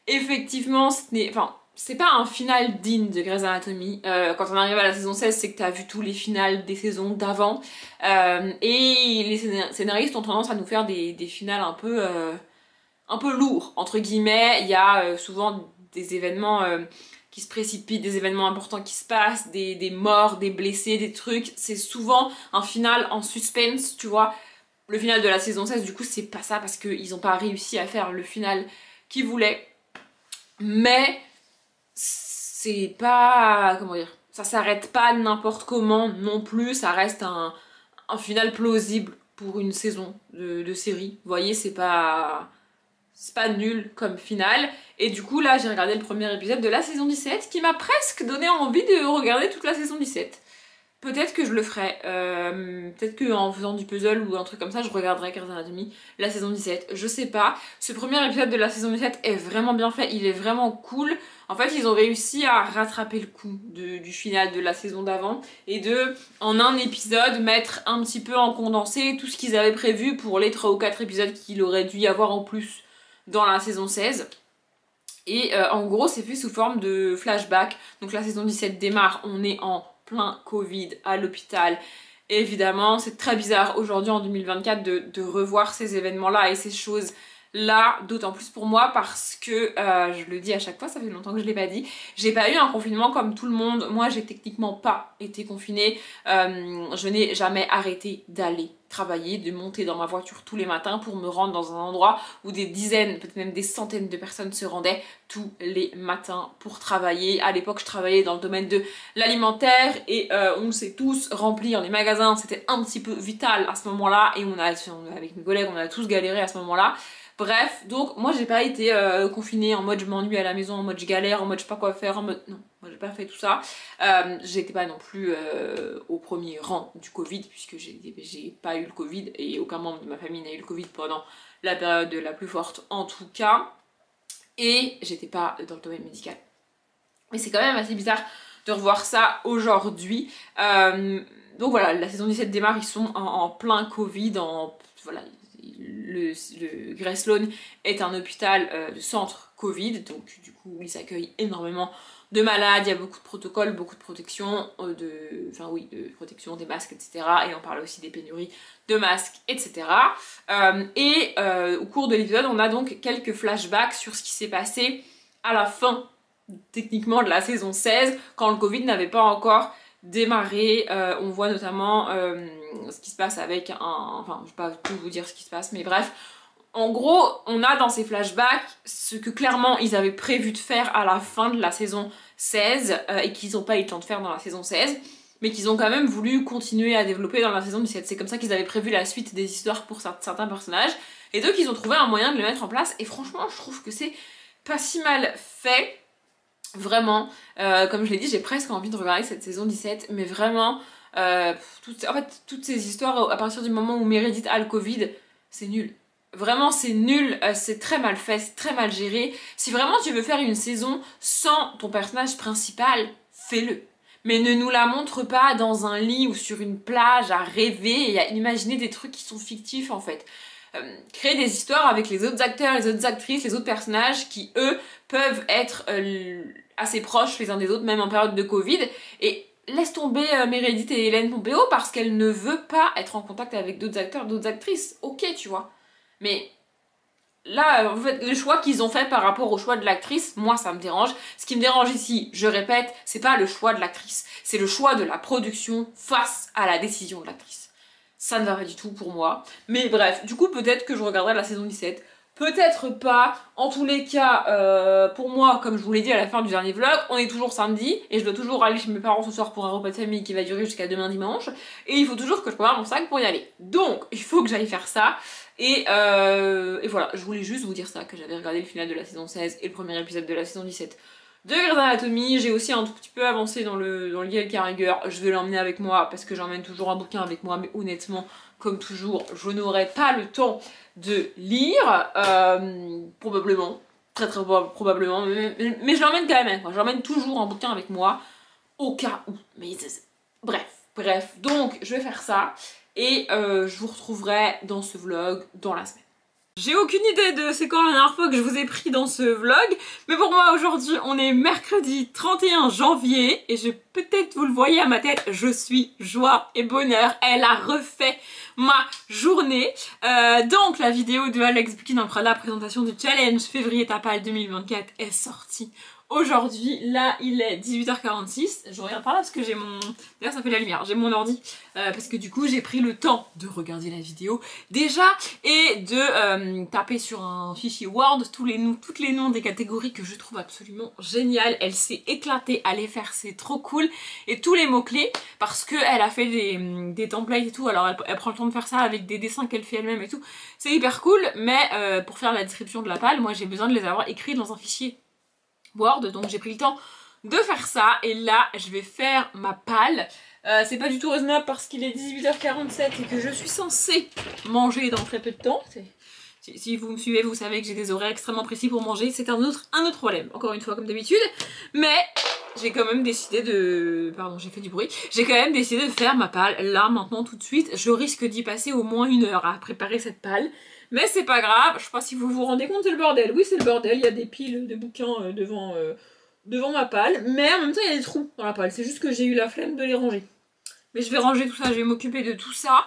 Effectivement, c'est pas un final digne de Grey's Anatomy. Quand on arrive à la saison 16, c'est que t'as vu tous les finales des saisons d'avant. Et les scénaristes ont tendance à nous faire des finales un peu lourds, entre guillemets. Il y a souvent des événements qui se précipitent, des événements importants qui se passent, des morts, des blessés, des trucs. C'est souvent un final en suspense, tu vois. Le final de la saison 16, du coup, c'est pas ça, parce qu'ils ont pas réussi à faire le final qu'ils voulaient. Mais c'est pas... comment dire, ça s'arrête pas n'importe comment non plus, ça reste un final plausible pour une saison de série. Vous voyez, c'est pas c'est pas nul comme finale. Et du coup là j'ai regardé le premier épisode de la saison 17 qui m'a presque donné envie de regarder toute la saison 17. Peut-être que je le ferai, peut-être qu'en faisant du puzzle ou un truc comme ça, je regarderai Grey's Anatomy, la saison 17, je sais pas. Ce premier épisode de la saison 17 est vraiment bien fait, il est vraiment cool. En fait, ils ont réussi à rattraper le coup du final de la saison d'avant et de, en un épisode, mettre un petit peu en condensé tout ce qu'ils avaient prévu pour les 3 ou 4 épisodes qu'il aurait dû y avoir en plus dans la saison 16. Et en gros, c'est fait sous forme de flashback. Donc la saison 17 démarre, on est en plein Covid à l'hôpital. Évidemment, c'est très bizarre aujourd'hui en 2024 de revoir ces événements-là et ces choses-là, d'autant plus pour moi parce que, je le dis à chaque fois, ça fait longtemps que je l'ai pas dit, j'ai pas eu un confinement comme tout le monde. Moi, j'ai techniquement pas été confinée. Je n'ai jamais arrêté d'aller travailler, de monter dans ma voiture tous les matins pour me rendre dans un endroit où des dizaines, peut-être même des centaines de personnes se rendaient tous les matins pour travailler. À l'époque, je travaillais dans le domaine de l'alimentaire et on le sait tous, remplir les magasins, c'était un petit peu vital à ce moment-là et avec mes collègues, on a tous galéré à ce moment-là. Bref, donc moi j'ai pas été confinée en mode je m'ennuie à la maison, en mode je galère, en mode je sais pas quoi faire, en mode non, moi j'ai pas fait tout ça. J'étais pas non plus au premier rang du Covid puisque j'ai pas eu le Covid et aucun membre de ma famille n'a eu le Covid pendant la période la plus forte en tout cas. Et j'étais pas dans le domaine médical. Mais c'est quand même assez bizarre de revoir ça aujourd'hui. Donc voilà, la saison 17 démarre, ils sont en plein Covid, voilà. Le Grey Sloan est un hôpital de centre Covid, donc du coup ils accueillent énormément de malades, il y a beaucoup de protocoles, beaucoup de protection, de protection des masques, etc. Et on parle aussi des pénuries de masques, etc. Au cours de l'épisode, on a donc quelques flashbacks sur ce qui s'est passé à la fin, techniquement, de la saison 16, quand le Covid n'avait pas encore démarrer, on voit notamment ce qui se passe avec enfin je vais pas tout vous dire ce qui se passe mais bref, en gros on a dans ces flashbacks ce que clairement ils avaient prévu de faire à la fin de la saison 16 et qu'ils n'ont pas eu le temps de faire dans la saison 16 mais qu'ils ont quand même voulu continuer à développer dans la saison 17. C'est comme ça qu'ils avaient prévu la suite des histoires pour certains personnages et donc ils ont trouvé un moyen de le mettre en place et franchement je trouve que c'est pas si mal fait. Vraiment, comme je l'ai dit, j'ai presque envie de regarder cette saison 17, mais vraiment, toutes ces histoires, à partir du moment où Meredith a le Covid, c'est nul. Vraiment, c'est nul, c'est très mal fait, c'est très mal géré. Si vraiment tu veux faire une saison sans ton personnage principal, fais-le. Mais ne nous la montre pas dans un lit ou sur une plage à rêver et à imaginer des trucs qui sont fictifs en fait. Créer des histoires avec les autres acteurs, les autres actrices, les autres personnages qui, eux, peuvent être assez proches les uns des autres, même en période de Covid. Et laisse tomber Meredith et Hélène Pompeo parce qu'elle ne veut pas être en contact avec d'autres acteurs, d'autres actrices. Ok, tu vois. Mais là, en fait, le choix qu'ils ont fait par rapport au choix de l'actrice, moi, ça me dérange. Ce qui me dérange ici, je répète, c'est pas le choix de l'actrice. C'est le choix de la production face à la décision de l'actrice. Ça ne va pas du tout pour moi. Mais bref, du coup, peut-être que je regarderai la saison 17. Peut-être pas. En tous les cas, pour moi, comme je vous l'ai dit à la fin du dernier vlog, on est toujours samedi et je dois toujours aller chez mes parents ce soir pour un repas de famille qui va durer jusqu'à demain dimanche. Et il faut toujours que je prépare mon sac pour y aller. Donc, il faut que j'aille faire ça. Et voilà, je voulais juste vous dire ça, que j'avais regardé le final de la saison 16 et le premier épisode de la saison 17 de Grey's Anatomy. J'ai aussi un tout petit peu avancé dans le Yale Carriger. Je vais l'emmener avec moi parce que j'emmène toujours un bouquin avec moi, mais honnêtement, comme toujours, je n'aurai pas le temps de lire, probablement, très probablement, mais je l'emmène quand même, j'emmène toujours un bouquin avec moi, au cas où, mais bref, donc je vais faire ça, et je vous retrouverai dans ce vlog dans la semaine. J'ai aucune idée de c'est quand la dernière fois que je vous ai pris dans ce vlog, mais pour moi aujourd'hui on est mercredi 31 janvier et peut-être vous le voyez à ma tête, je suis joie et bonheur, elle a refait ma journée. Donc la vidéo de Alex Buckin après la présentation du challenge février Tapal 2024 est sortie aujourd'hui. Là, il est 18h46. Je regarde par là parce que j'ai mon... D'ailleurs, ça fait la lumière. J'ai mon ordi. Parce que du coup, j'ai pris le temps de regarder la vidéo déjà et de taper sur un fichier Word tous les noms des catégories que je trouve absolument géniales. Elle s'est éclatée à les faire, c'est trop cool. Et tous les mots-clés, parce qu'elle a fait des templates et tout. Alors, elle prend le temps de faire ça avec des dessins qu'elle fait elle-même et tout. C'est hyper cool, mais pour faire la description de la palle, moi, j'ai besoin de les avoir écrits dans un fichier Word, donc j'ai pris le temps de faire ça et là je vais faire ma palle. C'est pas du tout raisonnable parce qu'il est 18h47 et que je suis censée manger dans très peu de temps. Si vous me suivez, vous savez que j'ai des horaires extrêmement précis pour manger, c'est un autre problème, encore une fois comme d'habitude. Mais j'ai quand même décidé de... Pardon, j'ai fait du bruit. J'ai quand même décidé de faire ma palle là, maintenant, tout de suite. Je risque d'y passer au moins 1 heure à préparer cette palle. Mais c'est pas grave, je sais pas si vous vous rendez compte, c'est le bordel. Oui, c'est le bordel, il y a des piles de bouquins devant ma palle. Mais en même temps, il y a des trous dans la palle. C'est juste que j'ai eu la flemme de les ranger. Mais je vais ranger tout ça, je vais m'occuper de tout ça.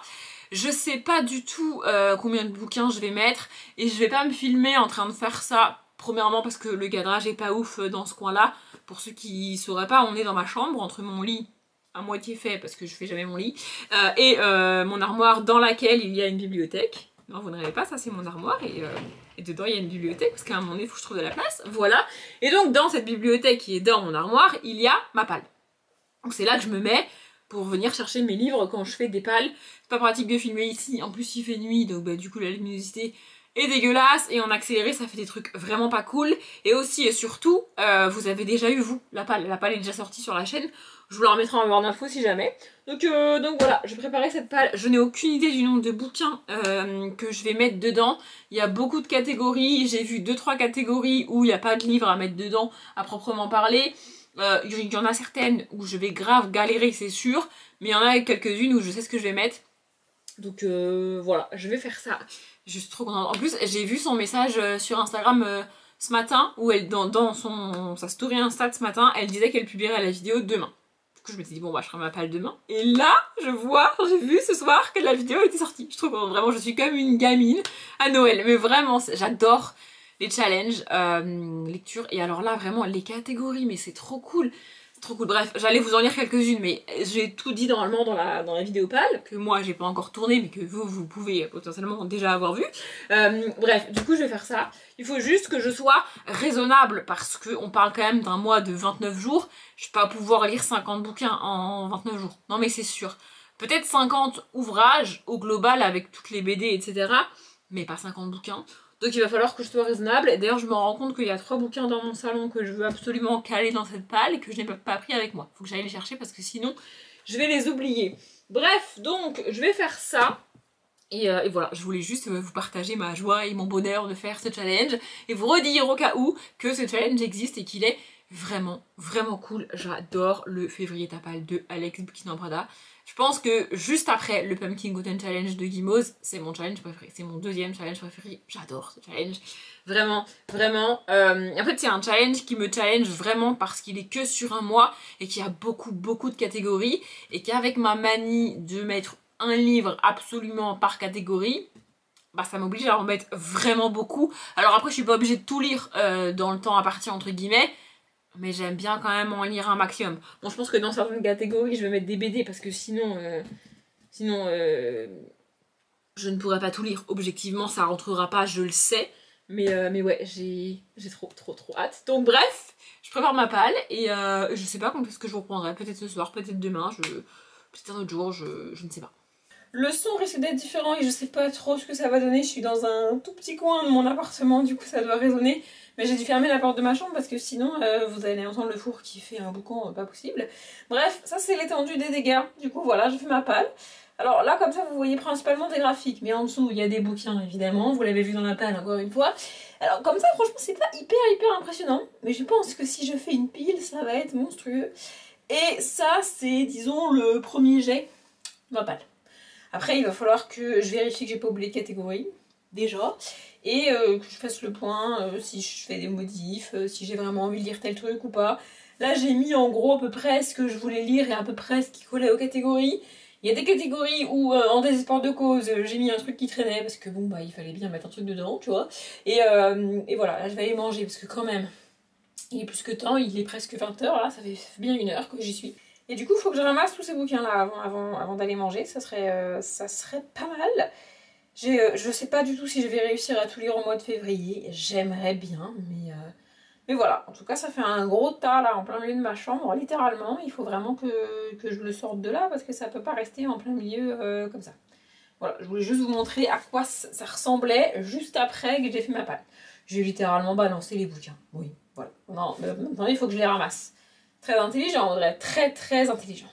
Je sais pas du tout combien de bouquins je vais mettre. Et je vais pas me filmer en train de faire ça. Premièrement parce que le cadrage est pas ouf dans ce coin-là. Pour ceux qui sauraient pas, on est dans ma chambre, entre mon lit à moitié fait, parce que je fais jamais mon lit, et mon armoire dans laquelle il y a une bibliothèque. Non, vous ne rêvez pas, ça c'est mon armoire et dedans il y a une bibliothèque parce qu'à un moment donné il faut que je trouve de la place, voilà. Et donc dans cette bibliothèque qui est dans mon armoire, il y a ma palle. Donc c'est là que je me mets pour venir chercher mes livres quand je fais des palles. C'est pas pratique de filmer ici, en plus il fait nuit, donc bah, du coup la luminosité est dégueulasse et en accéléré ça fait des trucs vraiment pas cool. Et aussi et surtout, vous avez déjà eu vous la palle est déjà sortie sur la chaîne. Je vous la remettrai en barre d'infos si jamais. Donc voilà, je vais préparer cette palle. Je n'ai aucune idée du nombre de bouquins que je vais mettre dedans. Il y a beaucoup de catégories. J'ai vu 2-3 catégories où il n'y a pas de livres à mettre dedans à proprement parler. Il y en a certaines où je vais grave galérer, c'est sûr. Mais il y en a quelques-unes où je sais ce que je vais mettre. Donc voilà, je vais faire ça. Je suis trop contente. En plus, j'ai vu son message sur Instagram ce matin, où elle, dans sa story Insta ce matin, elle disait qu'elle publierait la vidéo demain. Du coup, je me suis dit, bon, bah, je ferai ma palle demain. Et là, j'ai vu ce soir que la vidéo était sortie. Je trouve que vraiment, je suis comme une gamine à Noël. Mais vraiment, j'adore les challenges, lecture. Et alors là, vraiment, les catégories, mais c'est trop cool. Trop cool. Bref, j'allais vous en lire quelques-unes, mais j'ai tout dit normalement dans la vidéo pâle, que moi j'ai pas encore tourné, mais que vous pouvez potentiellement déjà avoir vu. Bref, du coup je vais faire ça. Il faut juste que je sois raisonnable, parce qu'on parle quand même d'un mois de 29 jours. Je vais pas pouvoir lire 50 bouquins en 29 jours. Non mais c'est sûr. Peut-être 50 ouvrages au global avec toutes les BD, etc. Mais pas 50 bouquins. Donc il va falloir que je sois raisonnable. Et d'ailleurs je me rends compte qu'il y a 3 bouquins dans mon salon que je veux absolument caler dans cette palle et que je n'ai pas pris avec moi. Faut que j'aille les chercher parce que sinon je vais les oublier. Bref, donc je vais faire ça. Et voilà, je voulais juste vous partager ma joie et mon bonheur de faire ce challenge. Et vous redire au cas où que ce challenge existe et qu'il est vraiment, vraiment cool. J'adore le février tapal de Alex Bouquin-Brada. Je pense que juste après le Pumpkin Gluten Challenge de Gimoz, c'est mon challenge préféré. C'est mon 2e challenge préféré. J'adore ce challenge. Vraiment, vraiment. En fait, c'est un challenge qui me challenge vraiment parce qu'il est que sur un mois et qu'il y a beaucoup, beaucoup de catégories. Et qu'avec ma manie de mettre un livre absolument par catégorie, bah ça m'oblige à en mettre vraiment beaucoup. Alors après, je suis pas obligée de tout lire dans le temps imparti entre guillemets. Mais j'aime bien quand même en lire un maximum. Bon, je pense que dans certaines catégories, je vais mettre des BD parce que sinon je ne pourrais pas tout lire. Objectivement, ça rentrera pas, je le sais. Mais ouais, j'ai trop hâte. Donc bref, je prépare ma palle et je sais pas quand est-ce que je vous reprendrai. Peut-être ce soir, peut-être demain, peut-être un autre jour, je ne sais pas. Le son risque d'être différent et je sais pas trop ce que ça va donner. Je suis dans un tout petit coin de mon appartement, du coup ça doit résonner. Mais j'ai dû fermer la porte de ma chambre parce que sinon vous allez entendre le four qui fait un boucan pas possible. Bref, ça c'est l'étendue des dégâts. Du coup voilà, je fais ma palle. Alors là comme ça vous voyez principalement des graphiques. Mais en dessous il y a des bouquins évidemment. Vous l'avez vu dans la palle encore une fois. Alors comme ça franchement c'est pas hyper impressionnant. Mais je pense que si je fais une pile ça va être monstrueux. Et ça c'est disons le premier jet de ma palle. Après, il va falloir que je vérifie que j'ai pas oublié de catégorie, déjà, et que je fasse le point, si je fais des modifs, si j'ai vraiment envie de lire tel truc ou pas. Là, j'ai mis en gros à peu près ce que je voulais lire et à peu près ce qui collait aux catégories. Il y a des catégories où, en désespoir de cause, j'ai mis un truc qui traînait, parce que bon, bah, il fallait bien mettre un truc dedans, tu vois. Et voilà, là, je vais aller manger, parce que quand même, Il est plus que temps, il est presque 20h là, ça fait bien 1 heure que j'y suis. Et du coup, il faut que je ramasse tous ces bouquins là avant d'aller manger, ça serait pas mal. Je sais pas du tout si je vais réussir à tout lire au mois de février, j'aimerais bien, mais voilà. En tout cas, ça fait un gros tas là en plein milieu de ma chambre, littéralement. Il faut vraiment que je le sorte de là parce que ça peut pas rester en plein milieu comme ça. Voilà, je voulais juste vous montrer à quoi ça ressemblait juste après que j'ai fait ma palle. J'ai littéralement balancé les bouquins, oui, voilà. Non, maintenant il faut que je les ramasse. Très intelligent, Audrey, très très intelligent.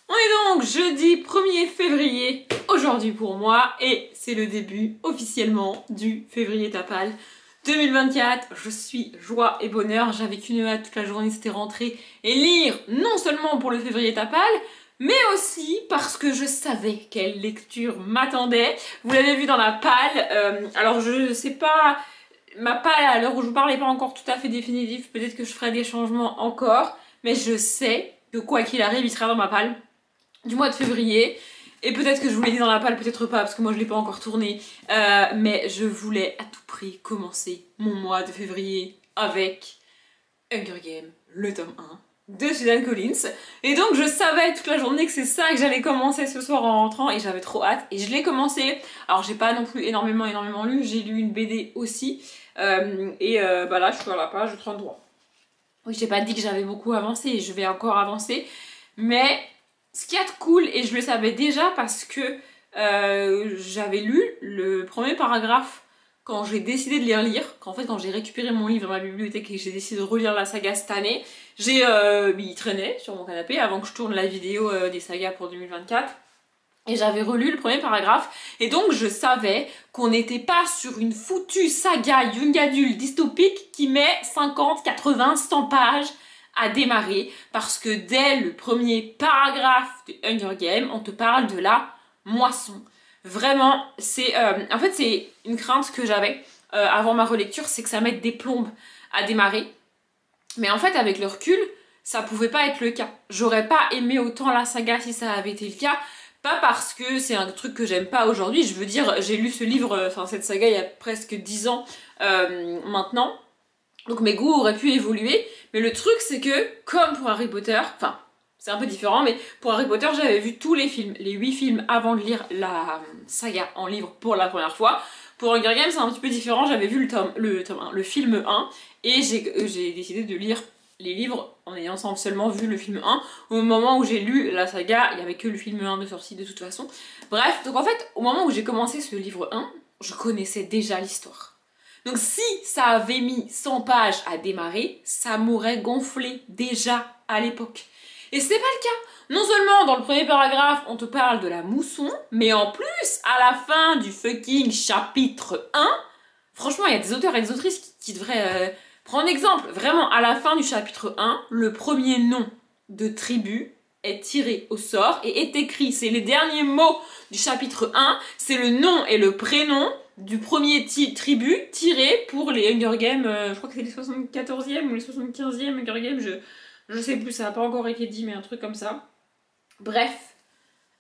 On est donc jeudi 1er février, aujourd'hui pour moi, et c'est le début officiellement du février Tapal 2024. Je suis joie et bonheur, j'avais qu'une hâte toute la journée, c'était rentrer et lire, non seulement pour le février Tapal, mais aussi parce que je savais quelle lecture m'attendait. Vous l'avez vu dans la palle, alors je sais pas, ma palle à l'heure où je vous parle n'est pas encore tout à fait définitive, peut-être que je ferai des changements encore, mais je sais que quoi qu'il arrive, il sera dans ma palle du mois de février. Et peut-être que je vous l'ai dit dans la palle, peut-être pas, parce que moi je l'ai pas encore tourné. Mais je voulais à tout prix commencer mon mois de février avec Hunger Games, le tome 1 de Susan Collins. Et donc je savais toute la journée que c'est ça que j'allais commencer ce soir en rentrant, et j'avais trop hâte. Et je l'ai commencé. Alors j'ai pas non plus énormément lu, j'ai lu une BD aussi. Bah là je suis à la page 33. Oui, j'ai pas dit que j'avais beaucoup avancé, je vais encore avancer. Mais ce qu'il y a de cool, et je le savais déjà parce que j'avais lu le premier paragraphe quand j'ai décidé de les relire, quand j'ai récupéré mon livre dans ma bibliothèque et que j'ai décidé de relire la saga cette année, il traînait sur mon canapé avant que je tourne la vidéo des sagas pour 2024. Et j'avais relu le premier paragraphe, et donc je savais qu'on n'était pas sur une foutue saga young adult dystopique qui met 50, 80, 100 pages à démarrer, parce que dès le premier paragraphe de Hunger Games, on te parle de la moisson. Vraiment, en fait c'est une crainte que j'avais avant ma relecture, c'est que ça mette des plombes à démarrer. Mais en fait, avec le recul, ça pouvait pas être le cas. J'aurais pas aimé autant la saga si ça avait été le cas. Pas parce que c'est un truc que j'aime pas aujourd'hui, je veux dire, j'ai lu ce livre, cette saga il y a presque 10 ans maintenant, donc mes goûts auraient pu évoluer, mais le truc c'est que, comme pour Harry Potter, c'est un peu différent, mais pour Harry Potter j'avais vu tous les films, les 8 films avant de lire la saga en livre pour la première fois. Pour Hunger Games c'est un petit peu différent, j'avais vu le film 1, et j'ai décidé de lire les livres en ayant seulement vu le film 1. Au moment où j'ai lu la saga, il n'y avait que le film 1 de sortie de toute façon. Bref, donc en fait, au moment où j'ai commencé ce livre 1, je connaissais déjà l'histoire. Donc si ça avait mis 100 pages à démarrer, ça m'aurait gonflé déjà à l'époque. Et c'est pas le cas. Non seulement dans le premier paragraphe, on te parle de la mousson, mais en plus, à la fin du fucking chapitre 1, franchement, il y a des auteurs et des autrices qui devraient... prends un exemple, vraiment à la fin du chapitre 1, le premier nom de tribu est tiré au sort et est écrit. C'est les derniers mots du chapitre 1, c'est le nom et le prénom du premier tribu tiré pour les Hunger Games, je crois que c'est les 74e ou les 75e Hunger Games, je sais plus, ça n'a pas encore été dit, mais un truc comme ça. Bref,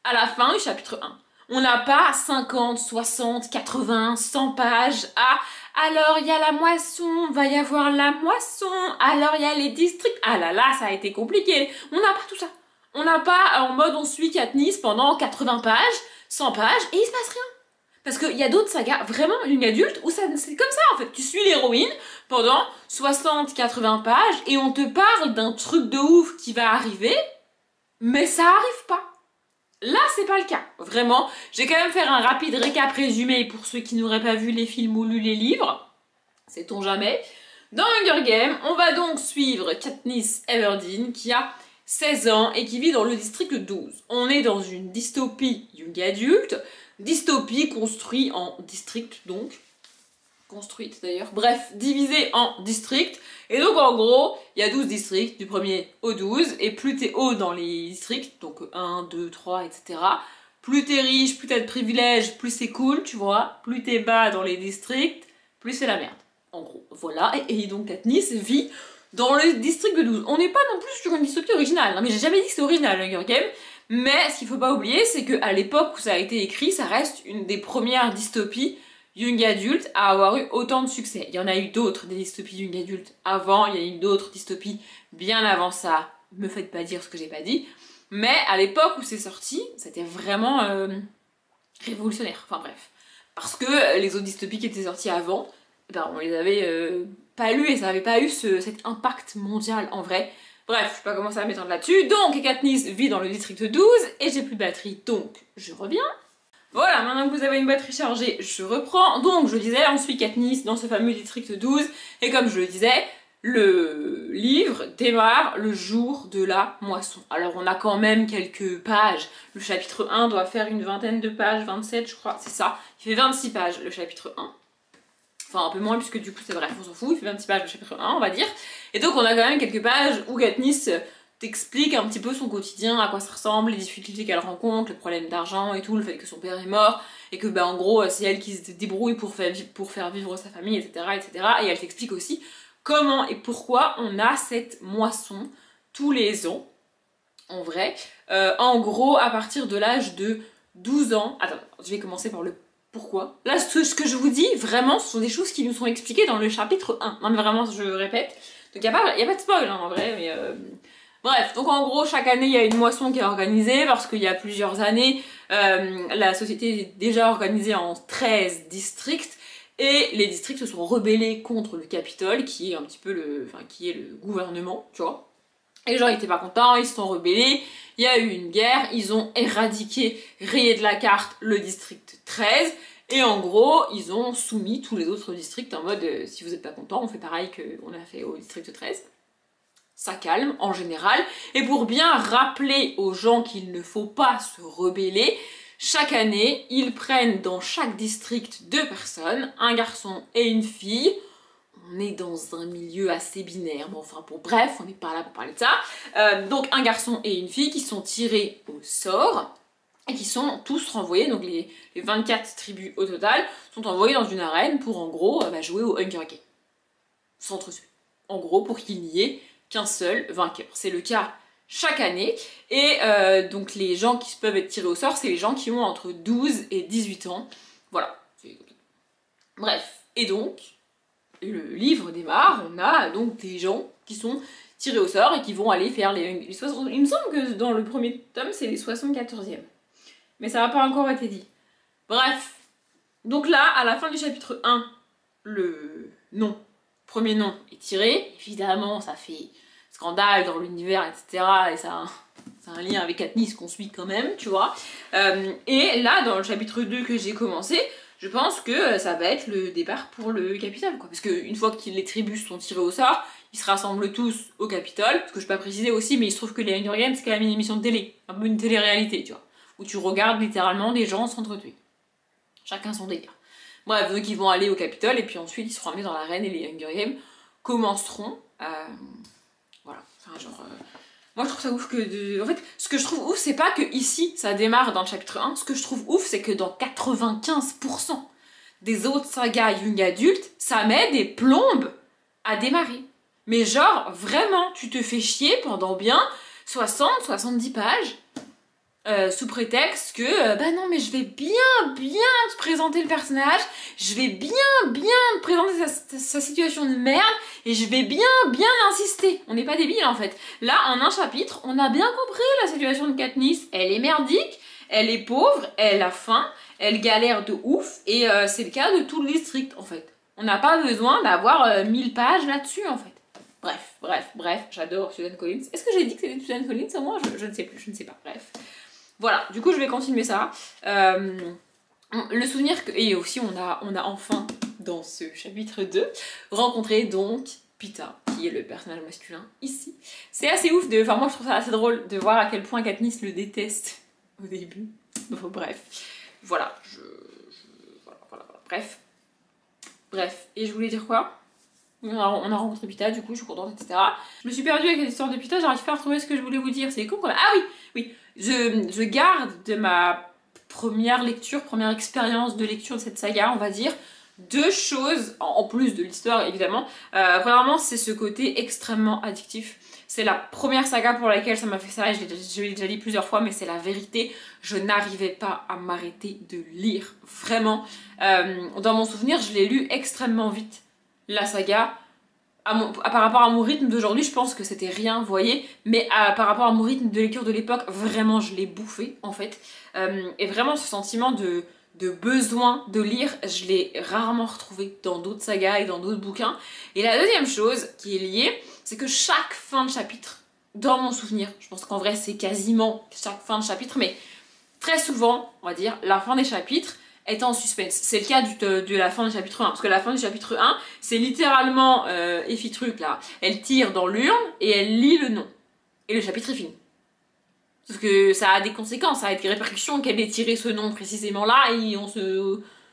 à la fin du chapitre 1, on n'a pas 50, 60, 80, 100 pages à... Alors il y a la moisson, va y avoir la moisson, alors il y a les districts, ah là là ça a été compliqué, on n'a pas tout ça. On n'a pas en mode on suit Katniss pendant 80 pages, 100 pages et il se passe rien. Parce qu'il y a d'autres sagas, vraiment young adulte, où c'est comme ça en fait, tu suis l'héroïne pendant 60-80 pages et on te parle d'un truc de ouf qui va arriver, mais ça arrive pas. Là, c'est pas le cas. Vraiment, j'ai quand même fait un rapide récap résumé pour ceux qui n'auraient pas vu les films ou lu les livres. Sait-on jamais. Dans Hunger Games, on va donc suivre Katniss Everdeen qui a 16 ans et qui vit dans le district 12. On est dans une dystopie young adulte, dystopie construite en district donc. Construite d'ailleurs. Bref, divisée en districts. Et donc en gros, il y a 12 districts, du premier au 12, et plus t'es haut dans les districts, donc 1, 2, 3, etc., plus t'es riche, plus t'as de privilèges, plus c'est cool, tu vois, plus t'es bas dans les districts, plus c'est la merde. En gros, voilà, et donc Katniss vit dans le district de 12. On n'est pas non plus sur une dystopie originale, hein, mais j'ai jamais dit que c'était original, Hunger Games, mais ce qu'il faut pas oublier, c'est qu'à l'époque où ça a été écrit, ça reste une des premières dystopies young adulte à avoir eu autant de succès. Il y en a eu d'autres, des dystopies young adulte avant, il y a eu d'autres dystopies bien avant ça. Me faites pas dire ce que j'ai pas dit. Mais à l'époque où c'est sorti, c'était vraiment révolutionnaire. Enfin bref. Parce que les autres dystopies qui étaient sorties avant, ben, on les avait pas lues et ça avait pas eu cet impact mondial en vrai. Bref, je vais pas commencer à m'étendre là-dessus. Donc Katniss vit dans le district 12 et j'ai plus de batterie, donc je reviens. Voilà, maintenant que vous avez une batterie chargée, je reprends. Donc je disais, on suit Katniss dans ce fameux district 12 et comme je le disais, le livre démarre le jour de la moisson. Alors on a quand même quelques pages. Le chapitre 1 doit faire une vingtaine de pages, 27 je crois, c'est ça. Il fait 26 pages le chapitre 1. Enfin un peu moins puisque du coup c'est bref, on s'en fout, il fait 26 pages le chapitre 1 on va dire. Et donc on a quand même quelques pages où Katniss t'explique un petit peu son quotidien, à quoi ça ressemble, les difficultés qu'elle rencontre, le problème d'argent et tout, le fait que son père est mort, et que bah en gros c'est elle qui se débrouille pour faire vivre sa famille, etc. etc. Et elle t'explique aussi comment et pourquoi on a cette moisson tous les ans, en vrai. En gros, à partir de l'âge de 12 ans... Attends, je vais commencer par le pourquoi. Là, ce que je vous dis, vraiment, ce sont des choses qui nous sont expliquées dans le chapitre 1. Non mais vraiment, je répète. Donc il n'y a pas de spoil, hein, en vrai, mais... Bref, donc en gros, chaque année, il y a une moisson qui est organisée, parce qu'il y a plusieurs années, la société est déjà organisée en 13 districts, et les districts se sont rebellés contre le Capitole, qui est un petit peu qui est le gouvernement, tu vois. Et les gens étaient pas contents, ils se sont rebellés, il y a eu une guerre, ils ont éradiqué, rayé de la carte le district 13, et en gros, ils ont soumis tous les autres districts en mode si vous êtes pas contents, on fait pareil qu'on a fait au district 13. Ça calme en général, et pour bien rappeler aux gens qu'il ne faut pas se rebeller, chaque année, ils prennent dans chaque district 2 personnes, un garçon et une fille. On est dans un milieu assez binaire, mais enfin bon bref, on n'est pas là pour parler de ça. Donc un garçon et une fille qui sont tirés au sort et qui sont tous renvoyés, donc les 24 tribus au total, sont envoyés dans une arène pour en gros jouer au Hunger Games. S'entretuer. En gros, pour qu'il n'y ait qu'un seul vainqueur. C'est le cas chaque année, et donc les gens qui peuvent être tirés au sort, c'est les gens qui ont entre 12 et 18 ans. Voilà. Bref. Et donc, le livre démarre, on a donc des gens qui sont tirés au sort et qui vont aller faire les 60... Il me semble que dans le premier tome, c'est les 74e. Mais ça n'a pas encore été dit. Bref. Donc là, à la fin du chapitre 1, le premier nom est tiré. Évidemment, ça fait scandale dans l'univers, etc. Et ça a un lien avec Katniss qu'on suit quand même, tu vois. Et là, dans le chapitre 2 que j'ai commencé, je pense que ça va être le départ pour le Capitole, quoi. Parce qu'une fois que les tribus sont tirés au sort, ils se rassemblent tous au Capitole. Ce que je peux pas préciser aussi, mais il se trouve que les Hunger Games, c'est quand même une émission de télé. Un peu une télé-réalité, tu vois. Où tu regardes littéralement des gens s'entretuer. Chacun son délire. Bref, donc ils vont aller au Capitole, et puis ensuite ils seront amenés dans l'arène, et les Hunger Games commenceront. Voilà. Enfin, genre... Moi je trouve ça ouf que... En fait, ce que je trouve ouf, c'est pas que ici ça démarre dans le chapitre 1, ce que je trouve ouf, c'est que dans 95% des autres sagas young adultes, ça met des plombes à démarrer. Mais genre, vraiment, tu te fais chier pendant bien 60-70 pages, sous prétexte que, bah non mais je vais bien te présenter le personnage, je vais bien te présenter sa situation de merde, et je vais bien insister. On n'est pas débile en fait. Là, en un chapitre, on a bien compris la situation de Katniss. Elle est merdique, elle est pauvre, elle a faim, elle galère de ouf, et c'est le cas de tout le district en fait. On n'a pas besoin d'avoir 1000 pages là-dessus en fait. Bref, j'adore Suzanne Collins. Est-ce que j'ai dit que c'était Suzanne Collins au moins? Je ne sais plus, je ne sais pas, bref. Voilà, du coup je vais continuer ça. Le souvenir que... Et aussi on a enfin, dans ce chapitre 2, rencontré donc Peeta, qui est le personnage masculin ici. C'est assez ouf de... Enfin moi je trouve ça assez drôle de voir à quel point Katniss le déteste au début. Bon, bref, voilà, voilà. Bref, et je voulais dire quoi? On a rencontré Peeta, du coup je suis contente, etc. Je me suis perdue avec l'histoire de Peeta, j'arrive pas à retrouver ce que je voulais vous dire, c'est con quand même. Ah oui, je garde de ma première expérience de lecture de cette saga, on va dire, 2 choses, en plus de l'histoire évidemment. Premièrement, c'est ce côté extrêmement addictif. C'est la première saga pour laquelle ça m'a fait ça, je l'ai déjà dit plusieurs fois, mais c'est la vérité. Je n'arrivais pas à m'arrêter de lire, vraiment. Dans mon souvenir, je l'ai lu extrêmement vite, la saga. Par rapport à mon rythme d'aujourd'hui, je pense que c'était rien, vous voyez, mais par rapport à mon rythme de lecture de l'époque, vraiment je l'ai bouffé en fait. Et vraiment ce sentiment de besoin de lire, je l'ai rarement retrouvé dans d'autres sagas et dans d'autres bouquins. Et la deuxième chose qui est liée, c'est que chaque fin de chapitre, dans mon souvenir, je pense qu'en vrai c'est quasiment chaque fin de chapitre, mais très souvent, on va dire, la fin des chapitres est en suspense. C'est le cas de la fin du chapitre 1, parce que la fin du chapitre 1, c'est littéralement Effie Truc là, elle tire dans l'urne et elle lit le nom. Et le chapitre est fini. Sauf que ça a des conséquences, ça a des répercussions qu'elle ait tiré ce nom précisément là, et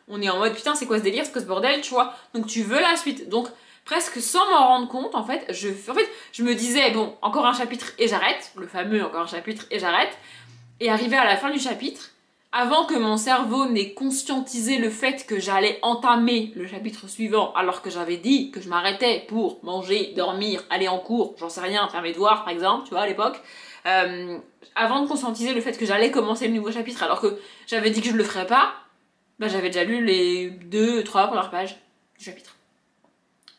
on est en mode putain c'est quoi ce délire, c'est quoi ce bordel, tu vois. Donc tu veux la suite. Donc presque sans m'en rendre compte, en fait, je me disais, bon, encore un chapitre et j'arrête, le fameux encore un chapitre et j'arrête, et arrivé à la fin du chapitre, avant que mon cerveau n'ait conscientisé le fait que j'allais entamer le chapitre suivant, alors que j'avais dit que je m'arrêtais pour manger, dormir, aller en cours, j'en sais rien, faire mes devoirs par exemple, tu vois, à l'époque, avant de conscientiser le fait que j'allais commencer le nouveau chapitre, alors que j'avais dit que je le ferais pas, bah j'avais déjà lu les 2-3 premières pages du chapitre.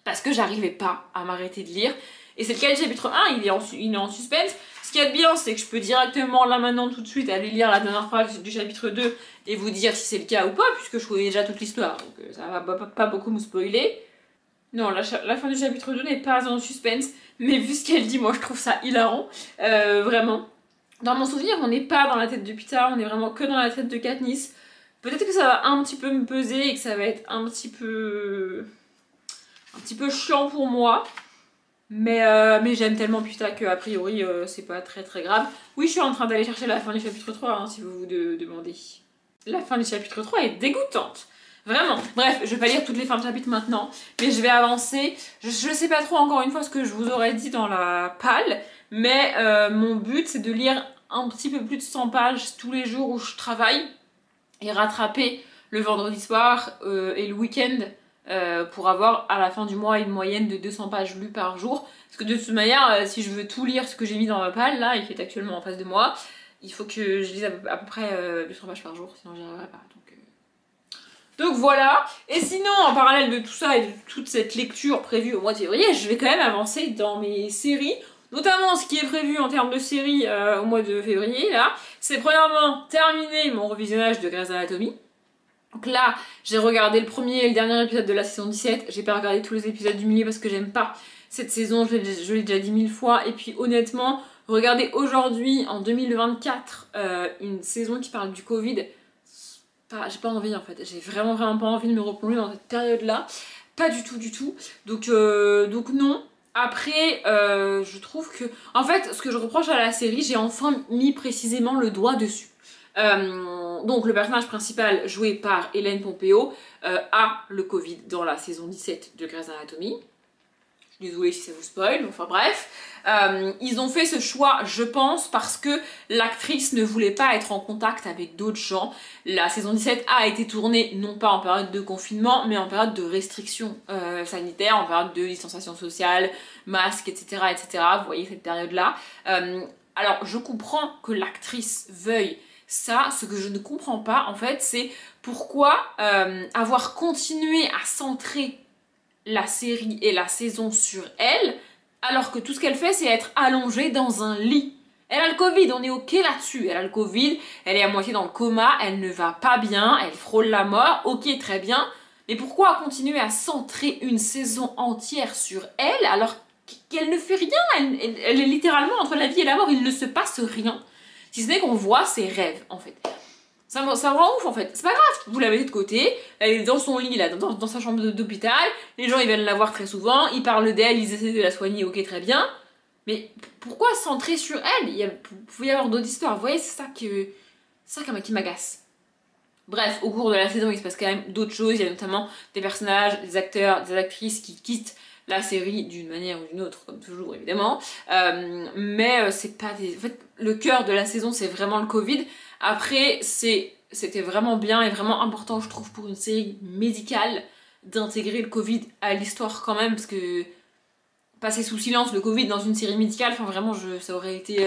Parce que j'arrivais pas à m'arrêter de lire. Et c'est le cas du chapitre 1, il est en suspense. Ce qu'il y a de bien, c'est que je peux directement, là maintenant, tout de suite, aller lire la dernière phrase du chapitre 2 et vous dire si c'est le cas ou pas, puisque je connais déjà toute l'histoire, donc ça va pas beaucoup me spoiler. Non, la fin du chapitre 2 n'est pas en suspense, mais vu ce qu'elle dit, moi je trouve ça hilarant, vraiment. Dans mon souvenir, on n'est pas dans la tête de Peeta, on est vraiment que dans la tête de Katniss. Peut-être que ça va un petit peu me peser et que ça va être un petit peu chiant pour moi. Mais j'aime tellement Peeta que a priori c'est pas très très grave. Oui, je suis en train d'aller chercher la fin du chapitre 3 hein, si vous vous demandez. La fin du chapitre 3 est dégoûtante. Vraiment. Bref, je vais pas lire toutes les fins de chapitre maintenant, mais je vais avancer. Je sais pas trop encore une fois ce que je vous aurais dit dans la palle, mais mon but c'est de lire un petit peu plus de 100 pages tous les jours où je travaille et rattraper le vendredi soir et le week-end pour avoir à la fin du mois une moyenne de 200 pages lues par jour. Parce que de toute manière, si je veux tout lire ce que j'ai mis dans ma palle, là, il est actuellement en face de moi, il faut que je lise à peu près 200 pages par jour, sinon j'y arriverai pas. Donc voilà, et sinon en parallèle de tout ça et de toute cette lecture prévue au mois de février, je vais quand même avancer dans mes séries, notamment ce qui est prévu en termes de séries au mois de février, là, c'est premièrement terminer mon revisionnage de Grey's Anatomy. Donc là, j'ai regardé le premier et le dernier épisode de la saison 17, j'ai pas regardé tous les épisodes du milieu parce que j'aime pas cette saison, je l'ai déjà dit 1000 fois, et puis honnêtement, regarder aujourd'hui, en 2024, une saison qui parle du Covid, j'ai pas envie en fait, j'ai vraiment pas envie de me replonger dans cette période là, pas du tout, donc non. Après je trouve que, en fait ce que je reproche à la série, j'ai enfin mis précisément le doigt dessus. Donc le personnage principal joué par Ellen Pompeo a le Covid dans la saison 17 de Grey's Anatomy. Je suis désolée si ça vous spoil, enfin bref. Ils ont fait ce choix, je pense, parce que l'actrice ne voulait pas être en contact avec d'autres gens. La saison 17 a été tournée non pas en période de confinement, mais en période de restrictions sanitaires, en période de distanciation sociale, masque, etc. etc. Vous voyez cette période-là. Alors je comprends que l'actrice veuille ça, ce que je ne comprends pas en fait, c'est pourquoi avoir continué à centrer la série et la saison sur elle, alors que tout ce qu'elle fait c'est être allongée dans un lit. Elle a le Covid, on est ok là-dessus, elle a le Covid, elle est à moitié dans le coma, elle ne va pas bien, elle frôle la mort, ok très bien, mais pourquoi continuer à centrer une saison entière sur elle alors qu'elle ne fait rien, elle est littéralement entre la vie et la mort, il ne se passe rien, si ce n'est qu'on voit ses rêves en fait. Ça me rend ouf en fait, c'est pas grave, vous la mettez de côté, elle est dans son lit là, dans sa chambre d'hôpital, les gens ils viennent la voir très souvent, ils parlent d'elle, ils essaient de la soigner, ok très bien, mais pourquoi centrer sur elle? Il pouvait y avoir d'autres histoires, vous voyez, c'est ça qui m'agace. Bref, au cours de la saison il se passe quand même d'autres choses, il y a notamment des personnages, des acteurs, des actrices qui quittent la série d'une manière ou d'une autre, comme toujours évidemment, mais c'est pas des... En fait, le cœur de la saison c'est vraiment le Covid. Après, c'était vraiment bien et vraiment important, je trouve, pour une série médicale, d'intégrer le Covid à l'histoire quand même, parce que passer sous silence le Covid dans une série médicale, enfin vraiment ça aurait été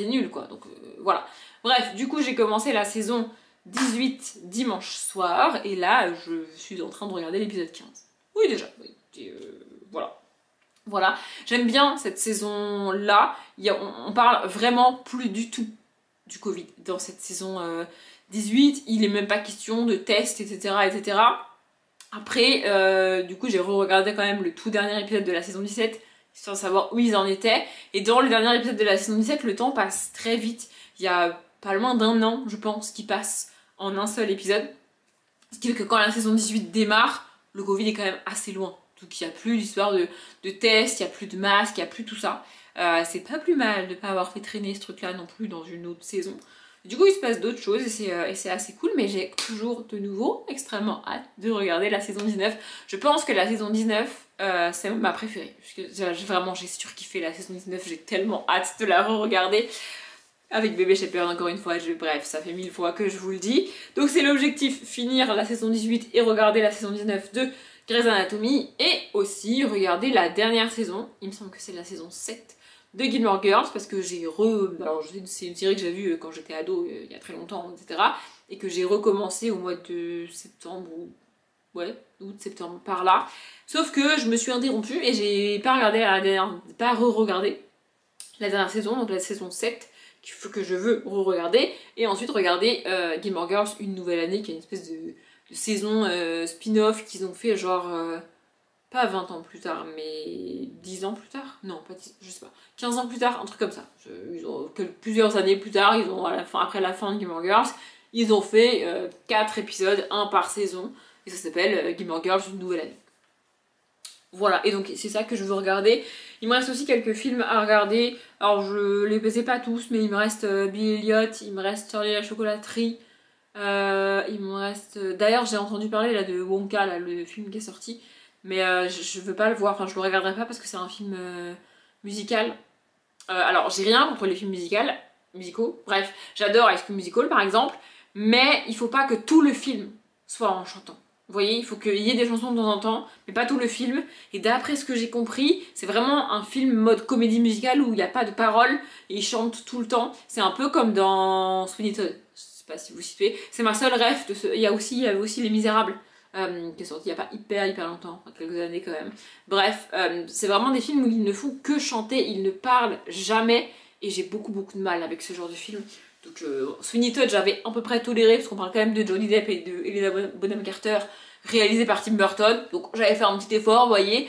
nul quoi, donc voilà. Bref, du coup j'ai commencé la saison 18 dimanche soir, et là je suis en train de regarder l'épisode 15. Oui déjà, oui, et, voilà. Voilà, j'aime bien cette saison-là, on parle vraiment plus du tout du Covid dans cette saison 18, il est même pas question de tests, etc. etc. Après, du coup, j'ai re-regardé quand même le tout dernier épisode de la saison 17, sans savoir où ils en étaient. Et dans le dernier épisode de la saison 17, le temps passe très vite. Il y a pas loin d'1 an, je pense, qui passe en un seul épisode. Ce qui fait que quand la saison 18 démarre, le Covid est quand même assez loin. Donc il n'y a plus l'histoire de tests, il n'y a plus de masques, il n'y a plus tout ça. C'est pas plus mal de ne pas avoir fait traîner ce truc-là non plus dans une autre saison. Du coup, il se passe d'autres choses et c'est assez cool, mais j'ai toujours de nouveau extrêmement hâte de regarder la saison 19. Je pense que la saison 19, c'est ma préférée. Parce que vraiment, j'ai surkiffé la saison 19, j'ai tellement hâte de la re-regarder. Avec Bébé Shepherd, encore une fois, bref, ça fait 1000 fois que je vous le dis. Donc c'est l'objectif, finir la saison 18 et regarder la saison 19 de Grey's Anatomy, et aussi regarder la dernière saison, il me semble que c'est la saison 7, de Gilmore Girls, parce que alors c'est une série que j'ai vue quand j'étais ado, il y a très longtemps, etc. Et que j'ai recommencé au mois de septembre, ou ouais, août-septembre, par là. Sauf que je me suis interrompue et j'ai pas regardé pas re-regardé la dernière saison, donc la saison 7, que je veux re-regarder, et ensuite regarder Gilmore Girls une nouvelle année, qui est une espèce de saison spin-off qu'ils ont fait genre pas 20 ans plus tard, mais 10 ans plus tard, non pas 10, je sais pas, 15 ans plus tard, un truc comme ça. Plusieurs années plus tard, ils ont après la fin de Gilmore Girls, ils ont fait 4 épisodes, 1 par saison, et ça s'appelle Gilmore Girls une nouvelle année. Voilà, et donc c'est ça que je veux regarder. Il me reste aussi quelques films à regarder, alors je les baisais pas tous, mais il me reste Billy Elliot, il me reste Charlie et la chocolaterie, il me reste... D'ailleurs j'ai entendu parler là de Wonka, là, le film qui est sorti, mais je veux pas le voir, enfin je le regarderai pas parce que c'est un film musical. Alors j'ai rien contre les films musicaux, bref, j'adore High School Musical par exemple, mais il faut pas que tout le film soit en chantant. Vous voyez, il faut qu'il y ait des chansons de temps en temps, mais pas tout le film. Et d'après ce que j'ai compris, c'est vraiment un film mode comédie musicale où il n'y a pas de paroles et ils chantent tout le temps. C'est un peu comme dans Sweeney Todd. Je sais pas si vous situez. C'est ma seule ref de ce... Il y avait aussi Les Misérables, qui est sorti il n'y a pas hyper longtemps, quelques années quand même. Bref, c'est vraiment des films où ils ne font que chanter, ils ne parlent jamais. Et j'ai beaucoup de mal avec ce genre de film. Donc Sweeney Todd j'avais à peu près toléré parce qu'on parle quand même de Johnny Depp et de Helena Bonham Carter, réalisé par Tim Burton, donc j'avais fait un petit effort, vous voyez.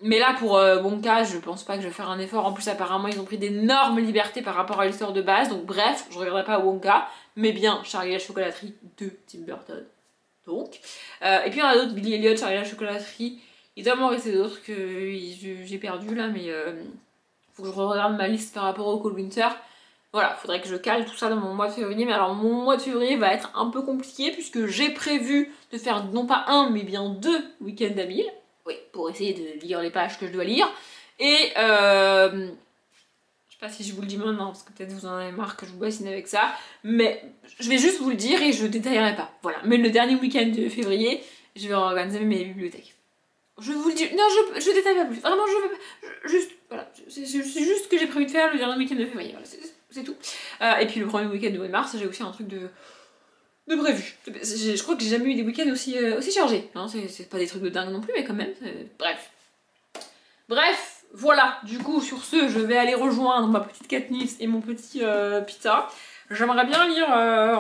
Mais là pour Wonka, je pense pas que je vais faire un effort, en plus apparemment ils ont pris d'énormes libertés par rapport à l'histoire de base, donc bref, je regarderai pas Wonka, mais bien Charlie et la chocolaterie de Tim Burton. Donc, et puis il y en a d'autres, Billy Elliot, Charlie et la chocolaterie, il doit m'en rester d'autres que j'ai perdu là, mais faut que je regarde ma liste par rapport au Cold Winter. Voilà, faudrait que je cale tout ça dans mon mois de février, mais alors mon mois de février va être un peu compliqué puisque j'ai prévu de faire non pas un mais bien 2 week-ends à 1000. Oui, pour essayer de lire les pages que je dois lire. Et je sais pas si je vous le dis maintenant parce que peut-être vous en avez marre que je vous bassine avec ça, mais je vais juste vous le dire et je détaillerai pas. Voilà, mais le dernier week-end de février, je vais organiser mes bibliothèques. Je vous le dis, non, je détaille pas plus. Vraiment, je veux pas. Juste, voilà, c'est juste ce que j'ai prévu de faire le dernier week-end de février. Voilà, c'est tout. Et puis le premier week-end de mois de mars, j'ai aussi un truc de prévu. Je crois que j'ai jamais eu des week-ends aussi chargés. Hein, c'est pas des trucs de dingue non plus, mais quand même. Bref, voilà. Du coup, sur ce, je vais aller rejoindre ma petite Katniss et mon petit Pita. J'aimerais bien lire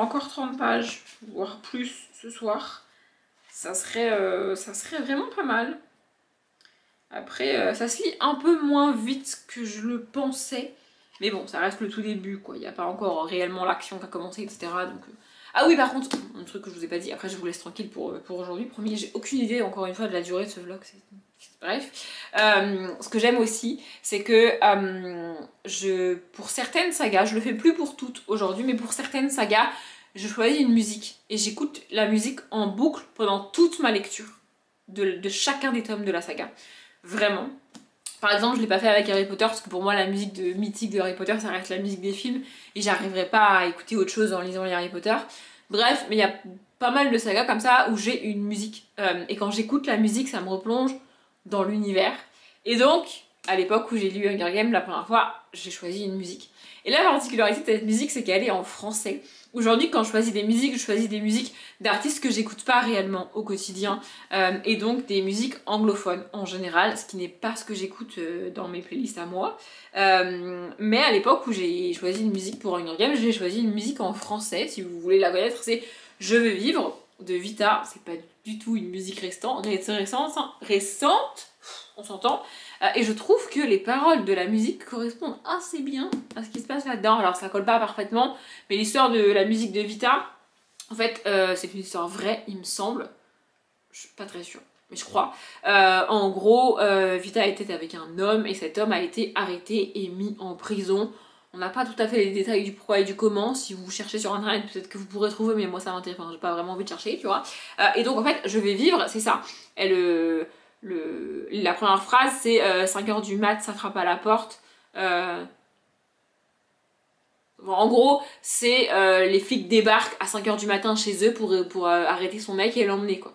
encore 30 pages, voire plus ce soir. Ça serait vraiment pas mal. Après, ça se lit un peu moins vite que je le pensais. Mais bon, ça reste le tout début, quoi. Il n'y a pas encore réellement l'action qui a commencé, etc. Donc, ah oui, par contre, un truc que je vous ai pas dit, après je vous laisse tranquille pour aujourd'hui. Promis, j'ai aucune idée, encore une fois, de la durée de ce vlog. Bref. Ce que j'aime aussi, c'est que pour certaines sagas, je le fais plus pour toutes aujourd'hui, mais pour certaines sagas, je choisis une musique et j'écoute la musique en boucle pendant toute ma lecture de chacun des tomes de la saga. Vraiment. Par exemple, je l'ai pas fait avec Harry Potter parce que pour moi la musique mythique de Harry Potter ça reste la musique des films et j'arriverai pas à écouter autre chose en lisant les Harry Potter. Bref, mais il y a pas mal de sagas comme ça où j'ai une musique et quand j'écoute la musique ça me replonge dans l'univers. Et donc, à l'époque où j'ai lu Hunger Games la première fois, j'ai choisi une musique. Et la particularité de cette musique, c'est qu'elle est en français. Aujourd'hui, quand je choisis des musiques, je choisis des musiques d'artistes que j'écoute pas réellement au quotidien, et donc des musiques anglophones en général, ce qui n'est pas ce que j'écoute dans mes playlists à moi. Mais à l'époque où j'ai choisi une musique pour Hunger Games, j'ai choisi une musique en français, si vous voulez la connaître, c'est Je veux vivre de Vita. C'est pas du tout une musique récente, on s'entend. Et je trouve que les paroles de la musique correspondent assez bien à ce qui se passe là-dedans. Alors ça colle pas parfaitement, mais l'histoire de la musique de Vita, en fait, c'est une histoire vraie, il me semble. Je suis pas très sûre, mais je crois. En gros, Vita était avec un homme et cet homme a été arrêté et mis en prison. On n'a pas tout à fait les détails du pourquoi et du comment. Si vous cherchez sur internet, peut-être que vous pourrez trouver, mais moi ça m'intéresse, enfin, j'ai pas vraiment envie de chercher, tu vois. Et donc en fait, Je vais vivre, c'est ça. La première phrase, c'est 5h du mat, ça frappe à la porte. Bon, en gros, c'est les flics débarquent à 5h du matin chez eux pour arrêter son mec et l'emmener, quoi.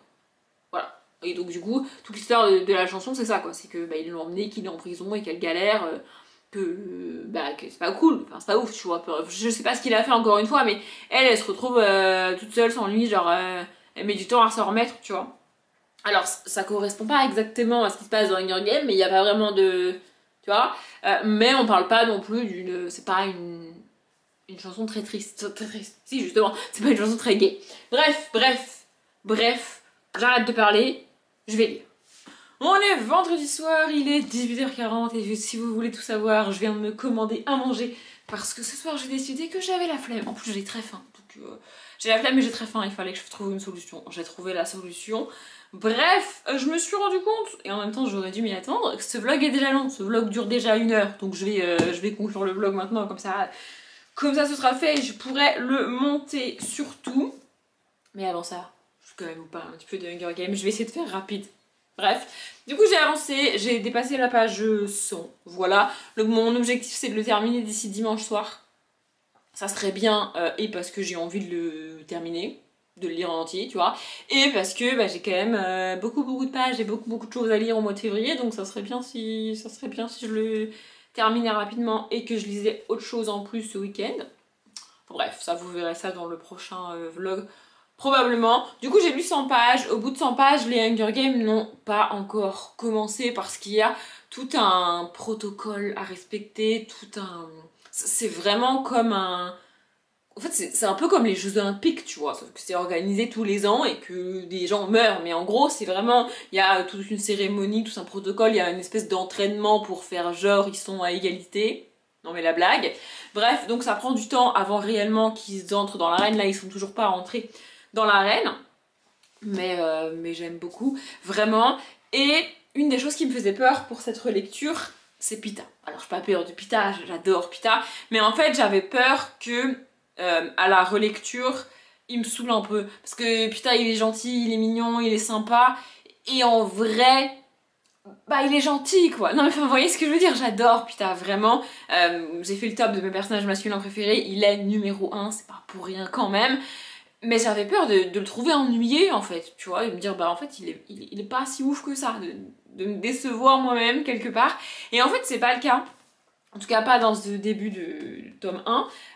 Voilà. Et donc du coup, toute l'histoire de la chanson, c'est ça, quoi. C'est que ils l'ont emmené, qu'il est en prison et qu'elle galère. Que c'est pas cool, enfin c'est pas ouf, tu vois. Je sais pas ce qu'il a fait encore une fois, mais elle se retrouve toute seule sans lui, genre elle met du temps à s'en remettre, tu vois. Alors ça correspond pas exactement à ce qui se passe dans Hunger Games, mais il y a pas vraiment de... Tu vois, mais on parle pas non plus d'une... C'est pas une chanson très triste, très triste. Si justement, c'est pas une chanson très gaie. Bref, j'arrête de parler, je vais lire. On est vendredi soir, il est 18h40 et si vous voulez tout savoir, je viens de me commander à manger parce que ce soir j'ai décidé que j'avais la flemme. En plus j'ai très faim, donc j'ai la flemme mais j'ai très faim, il fallait que je trouve une solution. J'ai trouvé la solution. Bref, je me suis rendu compte, et en même temps j'aurais dû m'y attendre, que ce vlog est déjà long, ce vlog dure déjà 1 heure, donc je vais conclure le vlog maintenant, comme ça ce sera fait et je pourrai le monter surtout. Mais avant ça, je vais quand même vous parler un petit peu de Hunger Games, je vais essayer de faire rapide. Bref, du coup j'ai avancé, j'ai dépassé la page 100, voilà. Mon objectif c'est de le terminer d'ici dimanche soir. Ça serait bien, et parce que j'ai envie de le terminer, de le lire en entier, tu vois. Et parce que j'ai quand même beaucoup de pages et beaucoup de choses à lire au mois de février, donc ça serait bien si je le terminais rapidement et que je lisais autre chose en plus ce week-end. Bref, ça vous verrez ça dans le prochain vlog. Probablement. Du coup, j'ai lu 100 pages. Au bout de 100 pages, les Hunger Games n'ont pas encore commencé parce qu'il y a tout un protocole à respecter, c'est vraiment comme un... En fait, c'est un peu comme les Jeux Olympiques, tu vois, sauf que c'est organisé tous les ans et que des gens meurent. Mais en gros, c'est vraiment... Il y a toute une cérémonie, tout un protocole, il y a une espèce d'entraînement pour faire genre ils sont à égalité. Non mais la blague. Bref, donc ça prend du temps avant réellement qu'ils entrent dans l'arène. Là, ils sont toujours pas rentrés dans l'arène, mais j'aime beaucoup, vraiment. Et une des choses qui me faisait peur pour cette relecture, c'est Pita. Alors j'ai pas peur de Pita, j'adore Pita, mais en fait j'avais peur que à la relecture, il me saoule un peu. Parce que Pita il est gentil, il est mignon, il est sympa, et en vrai... il est gentil quoi. Non mais enfin, vous voyez ce que je veux dire, j'adore Pita, vraiment. J'ai fait le top de mes personnages masculins préférés, il est numéro 1, c'est pas pour rien quand même. Mais j'avais peur de le trouver ennuyé en fait, tu vois, et me dire en fait il est pas si ouf que ça, de me décevoir moi-même quelque part. Et en fait c'est pas le cas, en tout cas pas dans ce début de tome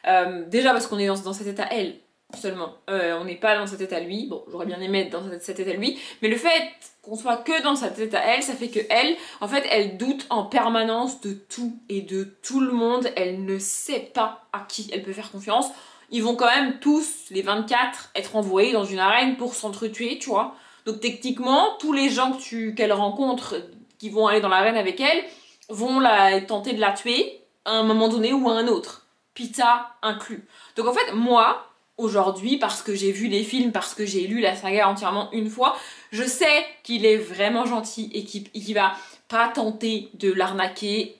1, déjà parce qu'on est dans cet état elle seulement, on n'est pas dans cet état lui, bon j'aurais bien aimé être dans cet état lui, mais le fait qu'on soit que dans cet état elle, ça fait que elle, en fait elle doute en permanence de tout et de tout le monde, elle ne sait pas à qui elle peut faire confiance. Ils vont quand même tous, les 24, être envoyés dans une arène pour s'entretuer, tu vois. Donc techniquement, tous les gens qu'elle rencontre, qui vont aller dans l'arène avec elle, vont tenter de la tuer à un moment donné ou à un autre. Pita inclus. Donc en fait, moi, aujourd'hui, parce que j'ai vu les films, parce que j'ai lu la saga entièrement une fois, je sais qu'il est vraiment gentil et qu'il va pas tenter de l'arnaquer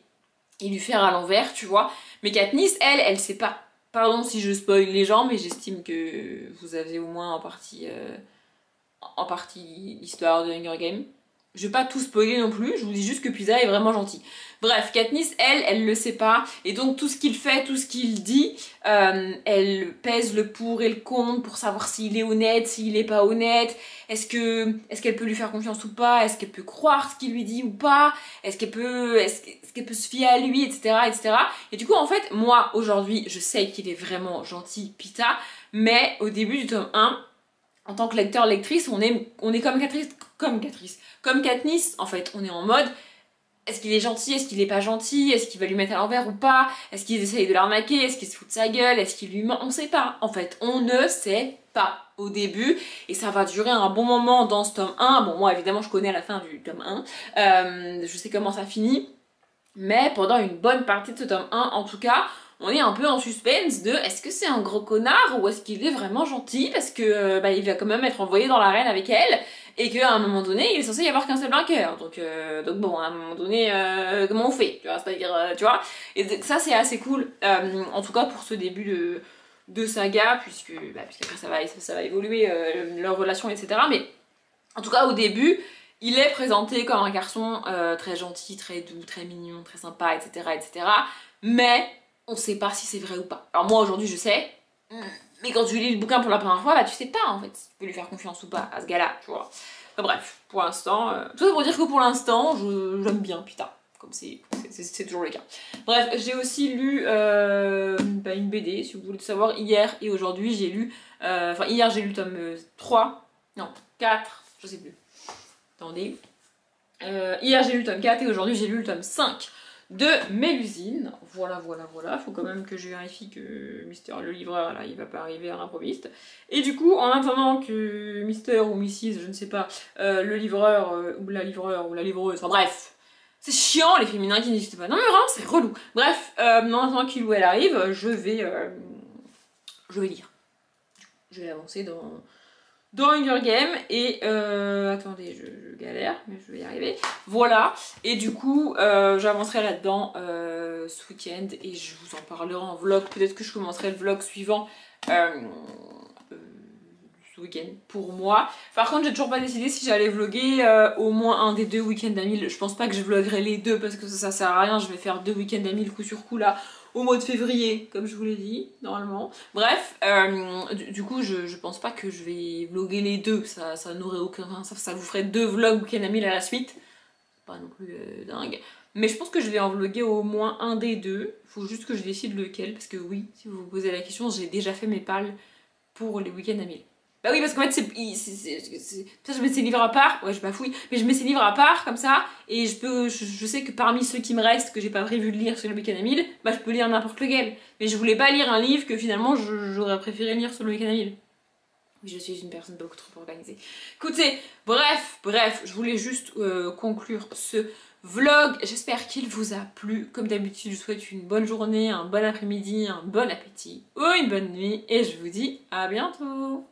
et lui faire à l'envers, tu vois. Mais Katniss, elle sait pas. Pardon si je spoil les gens, mais j'estime que vous avez au moins en partie l'histoire de Hunger Games. Je vais pas tout spoiler non plus, je vous dis juste que Pisa est vraiment gentil. Bref, Katniss, elle le sait pas, et donc tout ce qu'il fait, tout ce qu'il dit, elle pèse le pour et le contre pour savoir s'il est honnête, s'il est pas honnête, est-ce qu'elle peut lui faire confiance ou pas, est-ce qu'elle peut croire ce qu'il lui dit ou pas, est-ce qu'elle peut se fier à lui, etc., etc. Et du coup, en fait, moi, aujourd'hui, je sais qu'il est vraiment gentil, Pita, mais au début du tome 1, en tant que lecteur, lectrice, on est comme Katniss, en fait, on est en mode, est-ce qu'il est gentil, est-ce qu'il est pas gentil, est-ce qu'il va lui mettre à l'envers ou pas, est-ce qu'il essaye de l'arnaquer, est-ce qu'il se fout de sa gueule, est-ce qu'il lui ment, on sait pas, en fait, on ne sait pas au début, et ça va durer un bon moment dans ce tome 1, bon moi évidemment je connais la fin du tome 1, je sais comment ça finit, mais pendant une bonne partie de ce tome 1, en tout cas, on est un peu en suspense de est-ce que c'est un gros connard ou est-ce qu'il est vraiment gentil parce que il va quand même être envoyé dans l'arène avec elle et qu'à un moment donné il est censé y avoir qu'un seul vainqueur donc bon à un moment donné comment on fait, tu vois, c'est-à-dire tu vois, et ça c'est assez cool en tout cas pour ce début de saga puisqu'après ça va évoluer leur relation, etc. Mais en tout cas au début il est présenté comme un garçon très gentil, très doux, très mignon, très sympa, etc., etc. Mais on sait pas si c'est vrai ou pas. Alors moi aujourd'hui je sais, mais quand tu lis le bouquin pour la première fois, tu sais pas en fait si tu peux lui faire confiance ou pas à ce gars-là, tu vois. Enfin, bref, pour l'instant, tout ça pour dire que pour l'instant, j'aime bien, putain, comme c'est toujours le cas. Bref, j'ai aussi lu une BD, si vous voulez savoir, hier et aujourd'hui j'ai lu, hier j'ai lu le tome 3, non, 4, je sais plus. Attendez. Hier j'ai lu le tome 4 et aujourd'hui j'ai lu le tome 5 de Mélusine. Voilà. Faut quand même que je vérifie que Mister le livreur, là, il va pas arriver à l'improviste. Et du coup, en attendant que Mister ou Mrs, je ne sais pas, le livreur ou la livreuse, enfin bref, c'est chiant les féminins qui n'existent pas. Non mais vraiment, c'est relou. Bref, en attendant qu'il ou elle arrive, je vais lire. Je vais avancer dans Hunger Games et attendez je galère mais je vais y arriver, voilà, et du coup j'avancerai là-dedans ce week-end et je vous en parlerai en vlog, peut-être que je commencerai le vlog suivant ce week-end pour moi. Par contre j'ai toujours pas décidé si j'allais vlogger au moins un des deux week-ends à 1000, je pense pas que je vloggerai les deux parce que ça sert à rien, je vais faire 2 week-ends à 1000 coup sur coup là au mois de février, comme je vous l'ai dit, normalement. Bref, du coup, je pense pas que je vais vlogger les deux, ça n'aurait aucun... Ça vous ferait 2 vlogs week-end à 1000 à la suite. Pas non plus dingue. Mais je pense que je vais en vlogger au moins un des deux. Faut juste que je décide lequel, parce que oui, si vous vous posez la question, j'ai déjà fait mes pales pour les week-ends à 1000. Bah oui, parce qu'en fait, je mets ces livres à part, ouais, je bafouille, mais je mets ces livres à part, comme ça, et je sais que parmi ceux qui me restent, que j'ai pas prévu de lire sur le week-end à 1000, bah je peux lire n'importe lequel. Mais je voulais pas lire un livre que finalement j'aurais préféré lire sur le week-end à 1000. Oui, je suis une personne beaucoup trop organisée. Écoutez, bref, je voulais juste conclure ce vlog. J'espère qu'il vous a plu. Comme d'habitude, je vous souhaite une bonne journée, un bon après-midi, un bon appétit ou une bonne nuit, et je vous dis à bientôt.